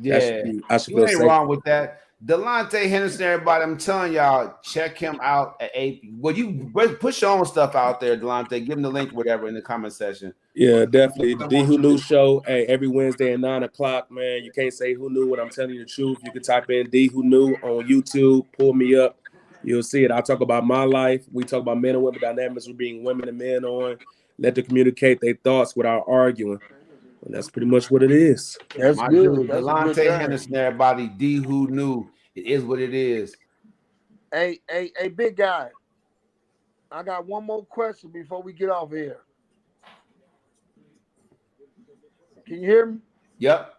Yeah, I should you feel ain't safe. wrong with that. Delonte Henderson, everybody, I'm telling y'all, check him out at 8. Well, you push your own stuff out there, Delonte. Give him the link, whatever, in the comment section. Yeah, definitely. The D Who Knew show, hey, every Wednesday at 9 o'clock, man. You can't say who knew when I'm telling you the truth. You can type in D Who Knew on YouTube, pull me up. You'll see it. I talk about my life. We talk about men and women dynamics. We're being women and men on. Let them communicate their thoughts without arguing. And that's pretty much what it is. That's My good. dude, That's a good Delonte thing. Henderson, everybody. D Who Knew. It is what it is. Hey, big guy. I got one more question before we get off here. Can you hear me? Yep.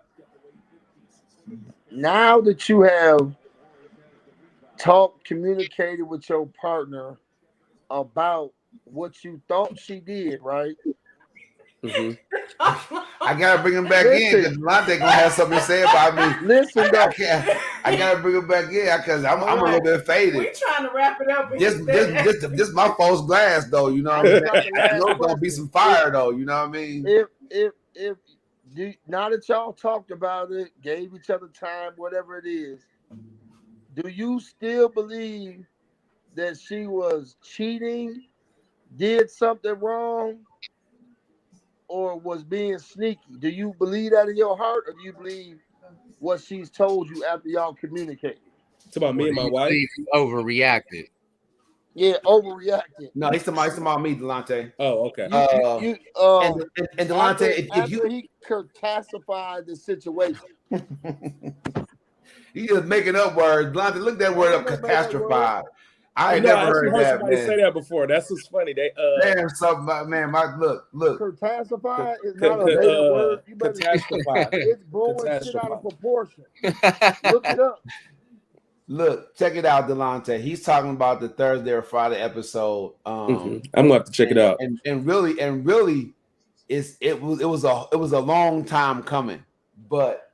Now that you have communicated with your partner about what you thought she did, right? Hmm. I gotta bring him back in Listen, because Delonte gonna have something to say about me. listen I though. can't. I gotta bring him back in because I'm All a little right. bit faded. We trying to wrap it up. This my false glass though. You know what I I mean? just got the You last know it's gonna be question. some fire though. You know what I mean? If now that y'all talked about it, gave each other time, whatever it is, do you still believe that she was cheating, did something wrong, or was being sneaky? Do you believe that in your heart, or do you believe what she's told you after y'all communicated? It's about Or me do and my you wife. believe you overreacted? Yeah, overreacted. No, he's talking about me, Delonte. Oh, okay. You And Delonte, if after you he catastrophied the situation. you just making up words, Delonte, look that word I ain't up, never made that word. catastrophize. I ain't No, never I actually heard heard that, somebody man. say that before. That's what's funny. They Damn, something about man. My look. Catastrophe is not a made up word. You better. catastrophize. It's blowing shit out of Catastrophize. proportion. Look it up. Look, check it out, Delonte. He's talking about the Thursday or Friday episode. I'm gonna have to check it out. And really, it was a long time coming. But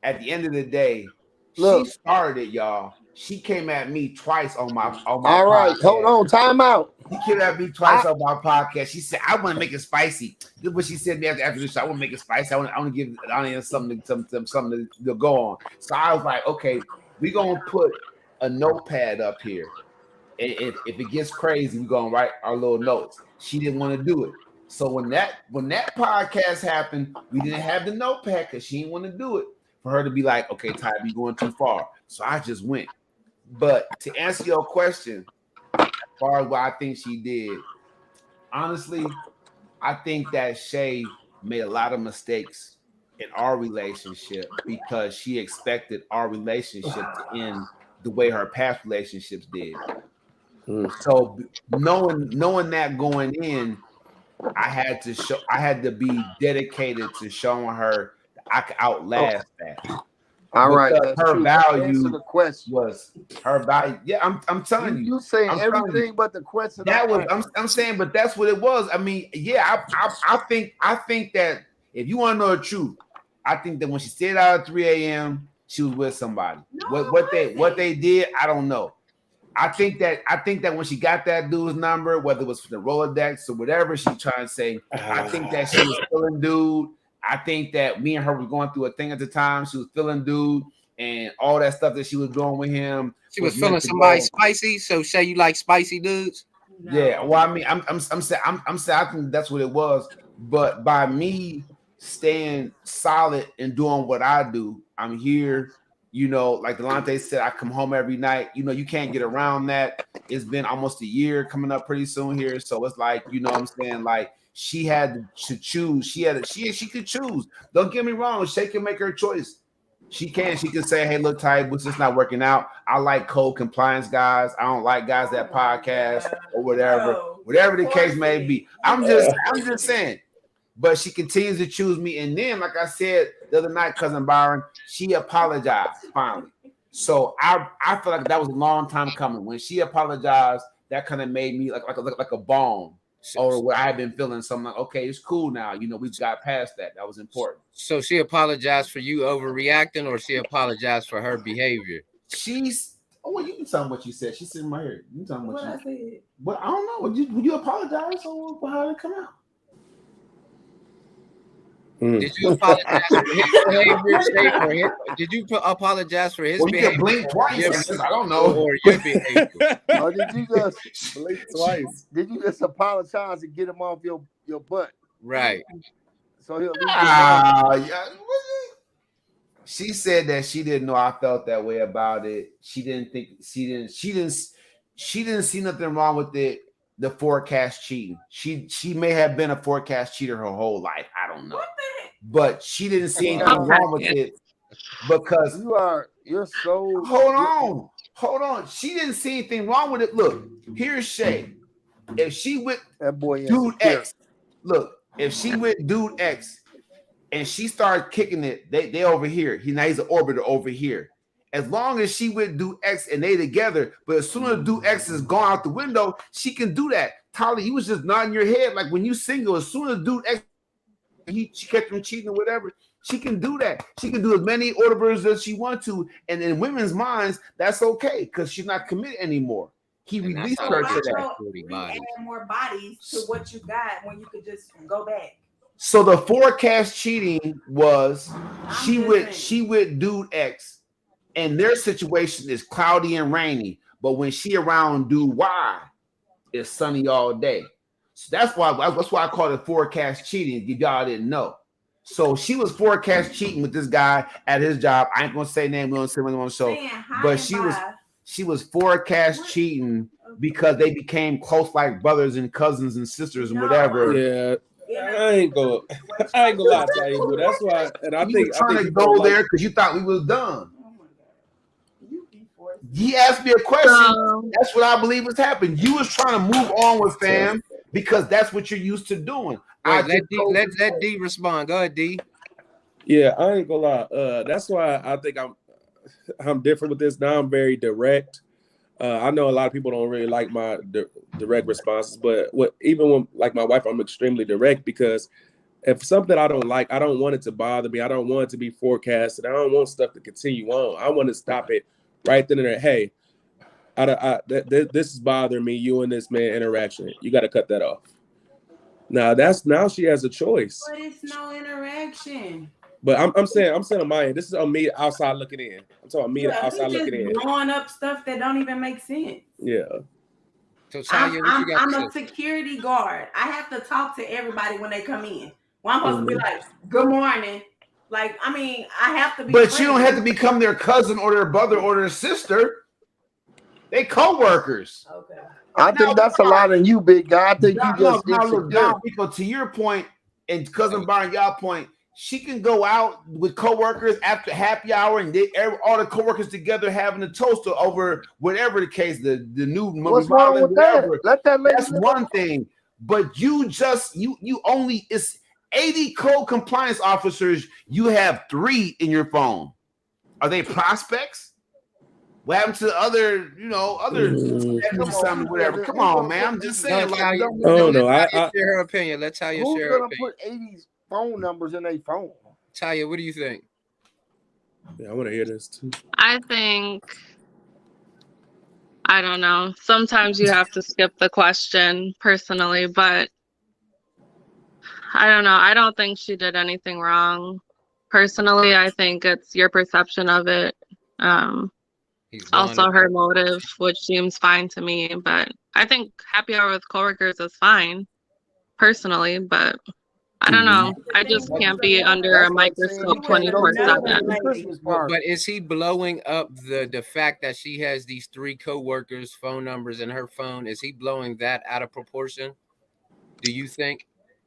at the end of the day, she Look. started it, y'all. She came at me twice on my All right. Hold podcast. on. Time out. She came at me twice on my podcast. She said, "I want to make it spicy." This is what she said to me after the show. I want to make it spicy. I want to give the audience something to go on. So I was like, "Okay, we're gonna put a notepad up here, if it gets crazy, we're gonna write our little notes. She didn't want to do it. So when that podcast happened, we didn't have the notepad because she didn't want to do it. For her to be like, okay, Ty, you going too far. So I just went. But to answer your question, as far as what I think she did, honestly, I think that Shay made a lot of mistakes in our relationship because she expected our relationship to end the way her past relationships did. So knowing that going in, I had to be dedicated to showing her that I could outlast that. All right, Because that's her true. value Answer the question. was her value. Yeah, I'm telling you. You saying I'm telling everything you. but the question. That was I'm saying, but that's what it was. I mean, yeah, I think that if you want to know the truth, I think that when she stayed out at 3 a.m., she was with somebody. What they did, I don't know. I think that when she got that dude's number, whether it was for the Rolodex or whatever she's trying to say, I think that she was feeling dude. I think that me and her were going through a thing at the time. She was feeling dude and all that stuff that she was doing with him. She was feeling somebody spicy. So Shay, you like spicy dudes? No. Yeah. Well, I mean, I'm saying I think that's what it was. But by me staying solid and doing what I do, I'm here. You know, like Delonte said, I come home every night. You know, you can't get around that. It's been almost a year coming up pretty soon here. So it's like, you know what I'm saying? Like she had to choose. She could choose. Don't get me wrong. Shay can make her choice. She can say, hey, look, Taibu, it's just not working out. I like code compliance guys. I don't like guys that podcast or whatever. Whatever the case may be. I'm just saying. But she continues to choose me. And then, like I said the other night, cousin Byron, she apologized finally. So I feel like that was a long time coming. When she apologized, that kind of made me like a balm. Or what I had been feeling. So I'm like, okay, it's cool now. You know, we've got past that. That was important. So she apologized for you overreacting, or she apologized for her behavior? Well, you can tell me what you said. She's sitting right here. You can tell me what I said. But I don't know. Would you apologize or how did it come out? Did you apologize for his behavior? Did you apologize for his behavior? You can blink twice. I don't know. Or your behavior. Or did you just blink twice? Did you just apologize and get him off your butt? Right. So he'll leave yeah. She said that she didn't know I felt that way about it. She didn't see nothing wrong with it. The forecast cheating. She may have been a forecast cheater her whole life. I don't know. But she didn't see anything wrong with it because you're so hold on. She didn't see anything wrong with it. Look, here's Shay. If she with that boy dude X, look, if she with dude X and she started kicking it, they over here. He's an orbiter over here. As long as she with dude X and they together, but as soon as dude X is gone out the window, she can do that. Tyler, you was just nodding your head like when you single. As soon as dude X, she catch him cheating or whatever, she can do that. She can do as many orbiters as she wants to, and in women's minds, that's okay because she's not committed anymore. He released her to that. Add more bodies to what you got when you could just go back. So the forecast cheating was she with dude X. And their situation is cloudy and rainy, but when she around dude Y, it's sunny all day. So that's why I call it forecast cheating. If y'all didn't know, so she was forecast cheating with this guy at his job. I ain't gonna say name. We don't say anyone on the show, but she was forecast cheating because they became close like brothers and cousins and sisters and whatever. Yeah. I ain't gonna lie to you. That's why, and I think trying to go there because you thought we was done. He asked me a question. That's what I believe was happening. You was trying to move on with fam because that's what you're used to doing. Let D respond. Go ahead, D. Yeah, I ain't gonna lie. That's why I think I'm different with this. Now I'm very direct. I know a lot of people don't really like my direct responses, but even when like my wife, I'm extremely direct because if something I don't like, I don't want it to bother me. I don't want it to be forecasted. I don't want stuff to continue on. I want to stop it right then and there. Hey, this is bothering me. You and this man interaction. You got to cut that off. Now she has a choice. But it's no interaction. But I'm saying on my end. This is on me outside looking in. I'm talking about me outside looking in. Blowing up stuff that don't even make sense. Yeah. So Tanya, what you got I'm to a say? security guard. I have to talk to everybody when they come in. Well, I'm supposed to be Mhm. like, good morning. Like, I mean, I have to be But you don't friendly. have to become their cousin or their brother or their sister. They co-workers. Okay. I think that's a lot in you, big guy. I think you No, just no, look, insecure. Don Rico, to your point, and cousin Byron, y'all point, she can go out with coworkers after happy hour, and all the coworkers together having a toast over whatever the case, the new What's wrong remodeling, with that? whatever. Let that lady That's live one her- thing. But you only, it's 80 code compliance officers. You have 3 in your phone. Are they prospects? What happened to other, other Mm. 70-something, whatever? man, Come who's on, gonna man. put I'm just 80 No, saying, like, Talia, don't. Oh no, no, let Talia share her opinion. Let Talia Who's share her gonna opinion. put 80 phone numbers in a phone? Talia, what do you think? Yeah, I want to hear this too. I think, I don't know. Sometimes you have to skip the question personally, but I don't know. I don't think she did anything wrong. Personally, I think it's your perception of it. Um, He's blowing it Also her up. motive, which seems fine to me, but I think happy hour with coworkers is fine, personally, but I don't know. I Thing just was can't be another, under a That's like saying microscope you was can't go to the another 24/7. family lady. Christmas party. But is he blowing up the fact that she has these 3 coworkers' phone numbers in her phone? Is he blowing that out of proportion? Do you think?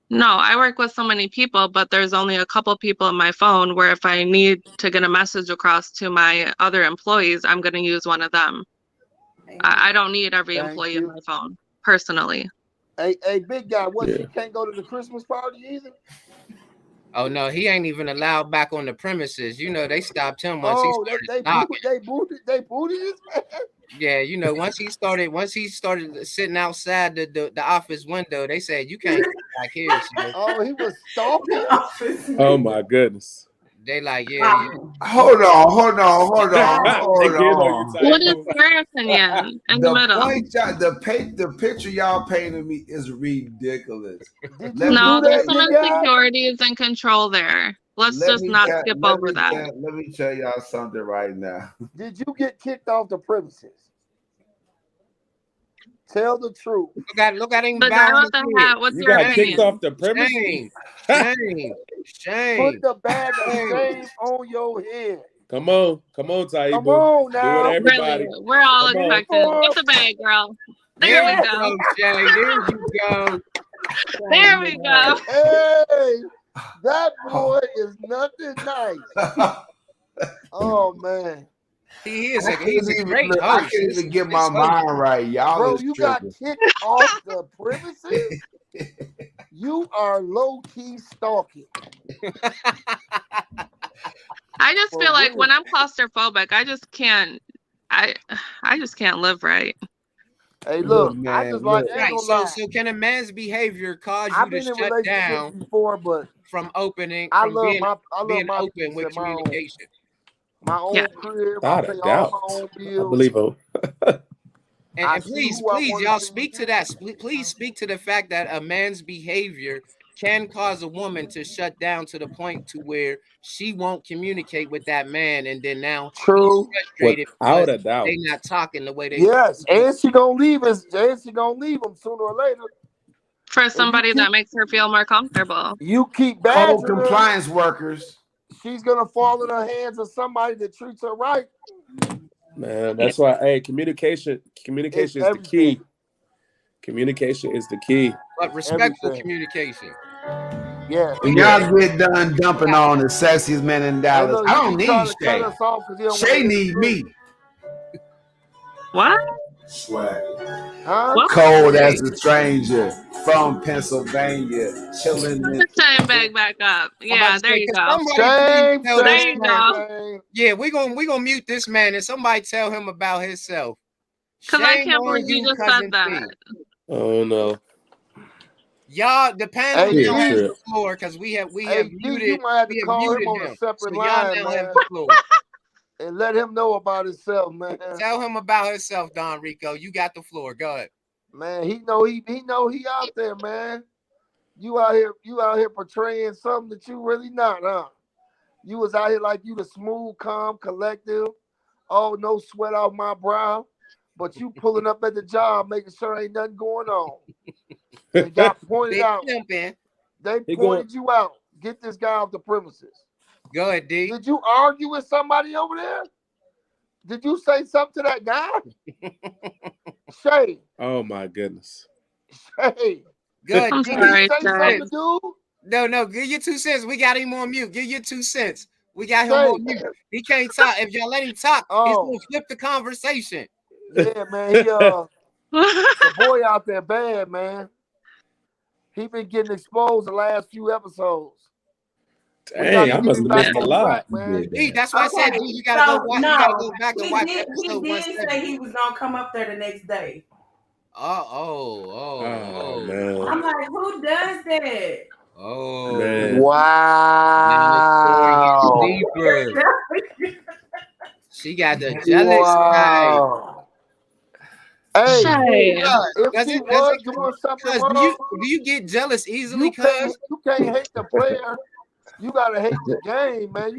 No, I work with so many people, but there's only a couple people in my phone where if I need to get a message across to my other employees, I'm going to use one of them. I don't need every Thank employee in you. my phone, personally. Hey, big guy, what, Yeah. she can't go to the Christmas party either? Oh no, he ain't even allowed back on the premises. They stopped him once he Oh, started they knocking. booted his man. Yeah, once he started sitting outside the office window, they said you can't come back here. So Oh, he was stalking. Oh my goodness. they like, yeah, Wow. Hold on, hold on, hold They on, hold get on you, on. What is Taibu. your opinion in the The middle? point, the picture y'all painted me is ridiculous. Did Let you me No, do there's that, tell some big you. guy? insecurities and control there. Let's Let just me not tell. skip Let over me that. tell. Let me tell y'all something right now. Did you get kicked off the premises? Tell the truth. look at him The guy bowing with his the head. hat, what's You your got kicked opinion? off the premise? Shame, shame, Put shame, the bag of shame. shame on your head. Come on, Come Taibu. on Do it, now. Really, everybody. we're all Come on. expecting. Get the bag, girl. There There we you Yeah. go. go, Shay. There you go. There we go. Hey, that boy is nothing nice. Oh man. He's I a can't great host. even get His my mind right. Y'all Bro, is you got tripping. kicked off the premises? You are low-key stalking. I just For feel like real. when I'm claustrophobic, I just can't. I just can't live right. Hey, Look, look, I man, just look. ain't Right. gonna So lie. can a man's behavior cause you I've to been in shut relationships down before, but from I from love being my open peace with and communication? my Yeah. own crib. I Without a pay all doubt. my own I bills. believe him. I And see please, who I please, want y'all to see. speak to that. Please speak to the fact that a man's behavior can cause a woman to shut down to the point to where she won't communicate with that man, and then now he's True. frustrated Without because a doubt. they not talking the way they Yes, supposed to. and she gonna leave us. And she gonna leave him sooner or later. For If you somebody keep that makes her feel more comfortable. Code badgering her, compliance workers. she's gonna fall in the hands of somebody that treats her right. Man, that's why communication It's is the everything. key. Communication is the key. But respectful Everything. communication. Yeah. When Yeah. y'all get done dumping on the sexiest man in Hey, Dallas, look, I he don't keep need trying to cut Shay. us off because he don't want to Shay hear the need truth. me. What? Huh? What? Cold Hey, as a stranger from Pennsylvania, chilling Put in. the shame bag back up. I'm about Yeah, to there say, you can go. somebody please Shame, tell There this you shame, man? go. shame. Yeah, we gonna mute this man and somebody tell him about himself. Because I Shame can't on believe you you, just said cousin that. T. Oh no. Y'all, the panel Hey, Field now has D. trip. the floor because we have Hey, D, you might have to call him muted on a him. So separate y'all line, now have man, the floor. and let him know about himself, man. Tell him about himself, Don Rico. You got the floor. Go ahead. Man, he know he out there, man. You out here portraying something that you really not, huh? You was out here like you the smooth, calm, collective. Oh, no sweat off my brow. but you pulling up at the job, making sure ain't nothing going on. And got pointed Big out. pimpin'. They He pointed going- you out. Get this guy off the premises. Go ahead, D. Did you argue with somebody over there? Did you say something to that guy? Shay, Oh my goodness. Shay, Good. I'm D. did he sorry, say Shay. something, dude? No, give your 2 cents. We got him on mute. Give your 2 cents. We got him Shay. on mute. He can't talk. If y'all let him talk, he's Oh. gonna flip the conversation. Yeah, man. He the boy out there bad, man. He been getting exposed the last few episodes. We Dang, gotta I get must him have back missed a on lot. track, man. D, that's why I said, Okay, D, you gotta go watch. You gotta go back and he watch did, episode he did 170. say he was gonna come up there the next day. Oh man. I'm like, who does that? Man. Wow. Deeper. She got the jealous side. Wow. Hey, Shay. if he was doing something Cuz, wrong, do you get jealous easily, you cuz? can't hate the player. You gotta hate the game, man.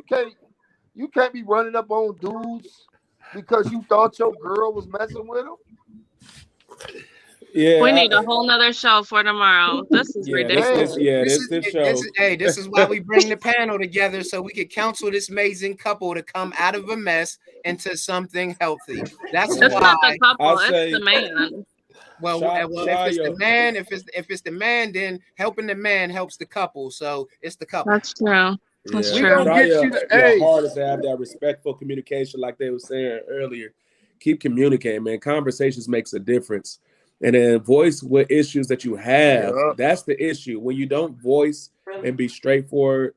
You can't be running up on dudes because you thought your girl was messing with him. Yeah. We need a whole nother show for tomorrow. This is ridiculous. This show. This is why we bring the panel together, so we could counsel this amazing couple to come out of a mess into something healthy. That's It's why. not the couple, I'll it's say- the man. Well, if it's the man, then helping the man helps the couple. So it's the couple. That's true. That's We true. gonna Try get you your hey. hardest to have that respectful communication, like they were saying earlier. Keep communicating, man. Conversations makes a difference. And then voice what issues that you have. Yeah. That's the issue. When you don't voice and be straightforward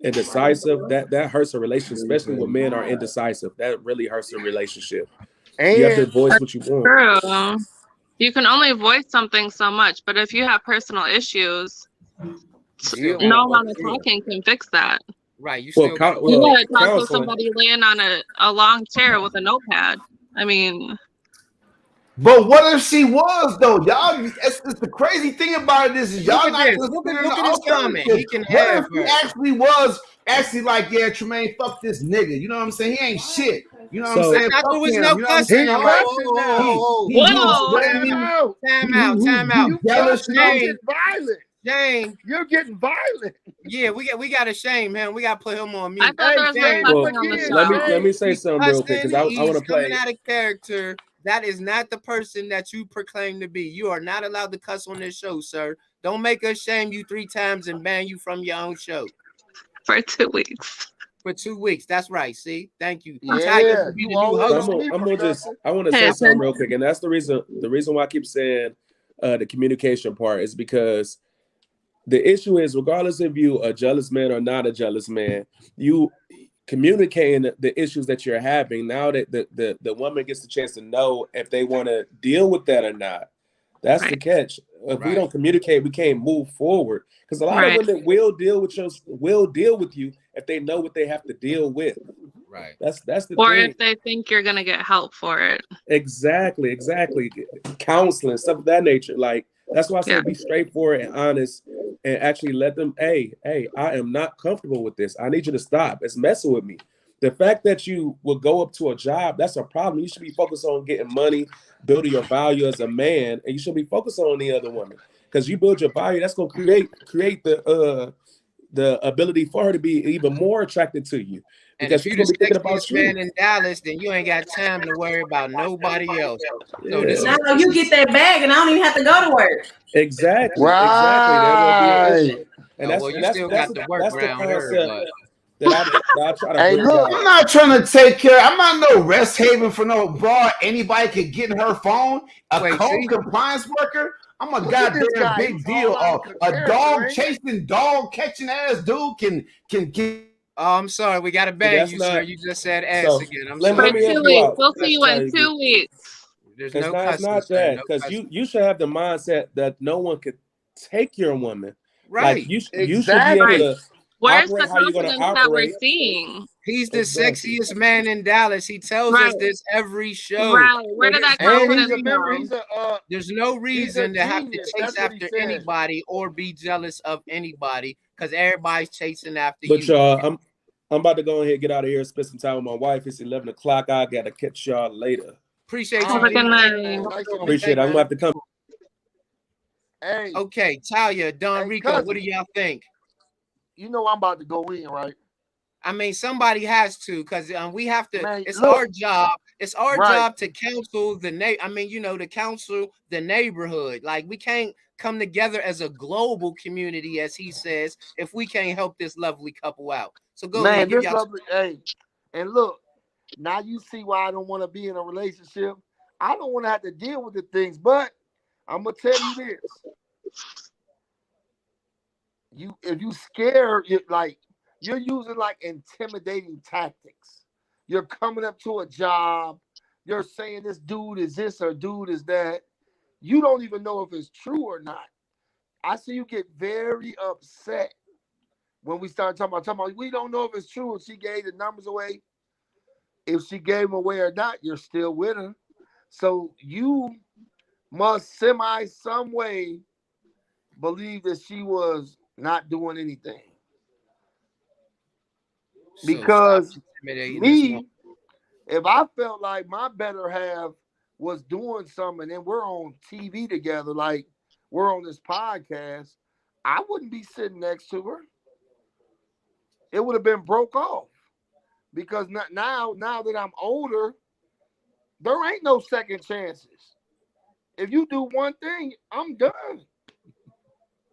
and decisive, that hurts a relationship, especially when men are indecisive. That really hurts a relationship. You have to And voice what you want. True. You can only voice something so much, but if you have personal issues, Yeah, no amount of talking can fix that. Right. You Well, still You gotta talk to counseling. somebody laying on a long chair with a notepad. I mean, But what if she was though? Y'all, it's the crazy thing about it is Look y'all at not this. considering Look the at his comment. alternative. He can What have if he her. actually was like, yeah, Tremaine, fuck this nigga. You know what I'm saying? He ain't shit. You know what I'm So- saying? There Fuck was him. no You know what I'm cussing. saying? He Like, cussing now. he Whoa. threatening. Time out. You jealous, You're Tremaine? getting violent. Shame. You're getting violent. Yeah, we got to shame him. We got to put him on I mute. thought there was no Shane, cussing Well, on the again, show. let me say He's something real quick because I cussing, want to he's coming play. out of character. That is not the person that you proclaim to be. You are not allowed to cuss on this show, sir. Don't make us shame you 3 times and ban you from your own show For 2 weeks. for 2 weeks. That's right. See, thank you. Yeah, Tiger will be you the new always host. on me, I'm gonna just Professor. I want to Hey, say something attention. real quick, and that's the reason why I keep saying the communication part is because the issue is, regardless if you a jealous man or not a jealous man, you communicating the issues that you're having. Now that the woman gets the chance to know if they want to deal with that or not. That's the Right. catch. If we don't communicate, we can't move forward. Because a lot Right. of women will deal with you if they know what they have to deal with. Right. That's the Or thing. if they think you're gonna get help for it. Exactly. Counseling, stuff of that nature. Like, that's why I say Yeah. be straightforward and honest and actually let them, hey, I am not comfortable with this. I need you to stop. It's messing with me. The fact that you will go up to a job, that's a problem. You should be focused on getting money, building your value as a man, and you should be focused on the other woman. Because you build your value, that's gonna create the ability for her to be even more attracted to you. And Because if she's you're gonna the be thinking about sexiest you. man in Dallas, then you ain't got time to worry about nobody else. So this Now you get that bag and I don't even have to go to work. Exactly. There won't be an issue. And that's you still got to work that's the around her, concept but that I try to Hey, bring look, out. I'm not trying to take care. I'm not no rest haven for no broad. Anybody can get in her phone. A Wait, code see? compliance worker. I'm a Look at this goddamn guy. big He's deal. all out of A character, dog ain't he? chasing, dog catching ass dude can. Oh, I'm sorry. We got to ban That's you, not- sir. You just said ass So, again. I'm let For sorry. me help 2 you weeks. out. We'll see you in Taibu. 2 weeks. There's It's no not cussing, that sir. No because cussing. you should have the mindset that no one could take your woman. Right. Like you should be Exactly. able to Where's operate the how you're going to confidence that we're operate. seeing? He's the Exactly. sexiest man in Dallas. He tells us Right. this every show. Right. Where did that And he's confidence a member. come? He's a There's no reason to have to genius. chase That's what he after said. anybody or be jealous of anybody because everybody's chasing after But you. y'all, I'm about to go ahead and get out of here and spend some time with my wife. It's 11 o'clock. I got to catch y'all later. Appreciate Have you, a good D. night. Nice on Appreciate it. I'm gonna have to come. Hey, Okay, Talia, Don Hey, Rico, cousin. what do y'all think? you know I'm about to go in, right? I mean, somebody has to, because we have to. Man, It's look. our job. It's our Right. job to counsel the to counsel the neighborhood. Like, we can't come together as a global community, as he says, if we can't help this lovely couple out. So go Man, ahead, give this y'all. lovely. Hey, and look, now you see why I don't want to be in a relationship. I don't want to have to deal with the things, but I'm gonna tell you this: if you scared, you're using like intimidating tactics. You're coming up to a job. You're saying this dude is this or dude is that. You don't even know if it's true or not. I see you get very upset when we start talking about we don't know if it's true. If she gave the numbers away, if she gave them away or not, you're still with her. So you must some way believe that she was not doing anything. Because me, if I felt like my better half was doing something and then we're on TV together, like we're on this podcast, I wouldn't be sitting next to her. It would have been broke off. Because now that I'm older, there ain't no second chances. If you do one thing, I'm done.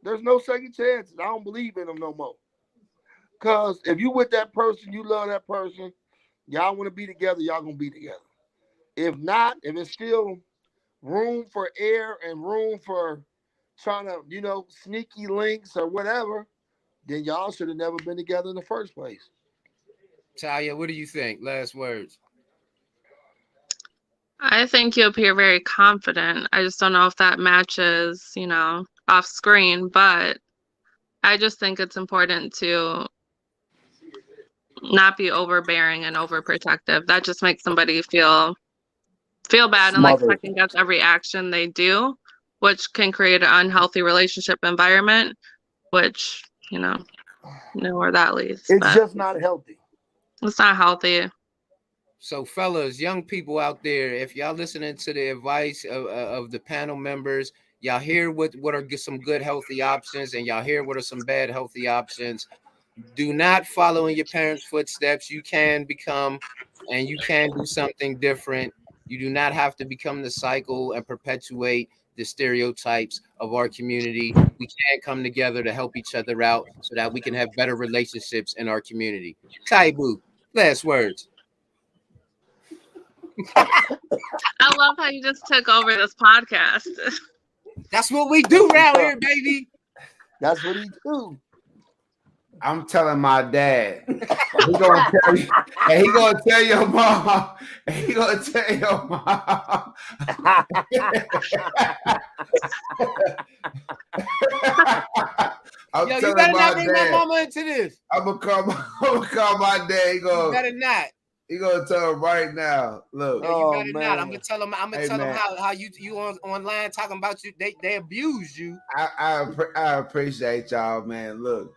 There's no second chances. I don't believe in them no more. Because if you with that person, you love that person, y'all want to be together, y'all going to be together. If not, if it's still room for air and room for trying to, sneaky links or whatever, then y'all should have never been together in the first place. Talia, what do you think? Last words. I think you appear very confident. I just don't know if that matches, off screen, but I just think it's important to not be overbearing and overprotective. That just makes somebody feel bad and like Smothered. second guess every action they do, which can create an unhealthy relationship environment, which, where that leads. It's But just not healthy. it's not healthy. So, fellas, young people out there, if y'all listening to the advice of the panel members, y'all hear what are some good healthy options, and y'all hear what are some bad healthy options. Do not follow in your parents' footsteps. You can become, and you can do something different. You do not have to become the cycle and perpetuate the stereotypes of our community. We can come together to help each other out so that we can have better relationships in our community. Taibu, last words. I love how you just took over this podcast. That's what we do around here, baby. That's what he do. I'm telling my dad. He gonna tell you, and he gonna tell your mom. And he gonna tell your mom. I'm Yo, telling you better my not bring my dad. mama into this. I'm gonna call my dad. You better not. He gonna tell him right now. Look. Yo, you better not. I'm man. gonna tell him. I'm gonna tell them how you online talking about you. They abused you. I appreciate y'all, man. Look,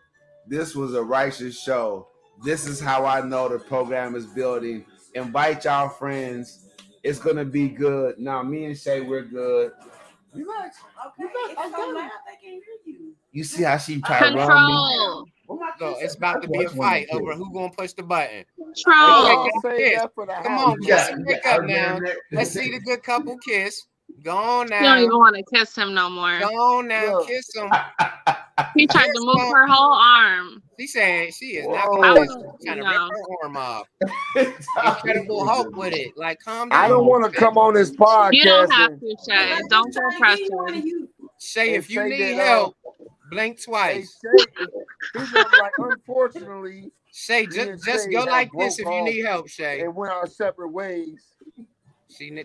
this was a righteous show. This is how I know the program is building. Invite y'all friends. It's gonna be good. Now, me and Shay, we're good. Relax. Okay, it's so loud they can't hear you. You see how she tried to run me? Control. No, it's about to be a fight over who gonna push the button. Control. Come on, kiss and pick up now. Let's see the good couple kiss. Go on You don't now. even want to kiss him no more. Go on now, Look. kiss him. He tried to move her whole arm. She saying she is not Whoa. gonna kiss him. Trying to rip No. her arm off. Incredible Hulk with it. Like, calm down. I don't want to come on this podcast. You don't have to, Shay. Don't feel pressured. Shay, if you Shay need did, help, blink Hey, twice. Shay, he's like, unfortunately, Shay, me and just Shay go have like this if broke you off need help, Shay. and went our separate ways.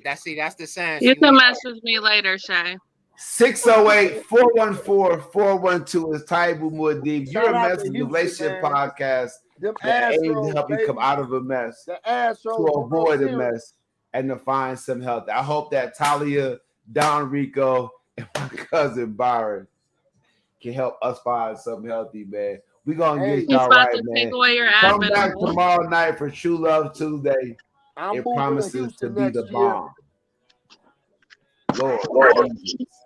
That's the sign. You She can need message me later, Shay. 608-414-412 is Taibu Muad'Dib. You're Shout a out mess to in the Houston, relationship man. podcast Them that aims to Astros, help you come baby. out of a mess, The Astros to avoid a mess, and to find some health. I hope that Talia, Don Rico, and my cousin Byron can help us find something healthy, man. We're going to get He's y'all about right, to man. take away your Come admin. back tomorrow night for True Love Tuesday. I'm It moving to promises to Houston be the next year. bomb. Lord Jesus.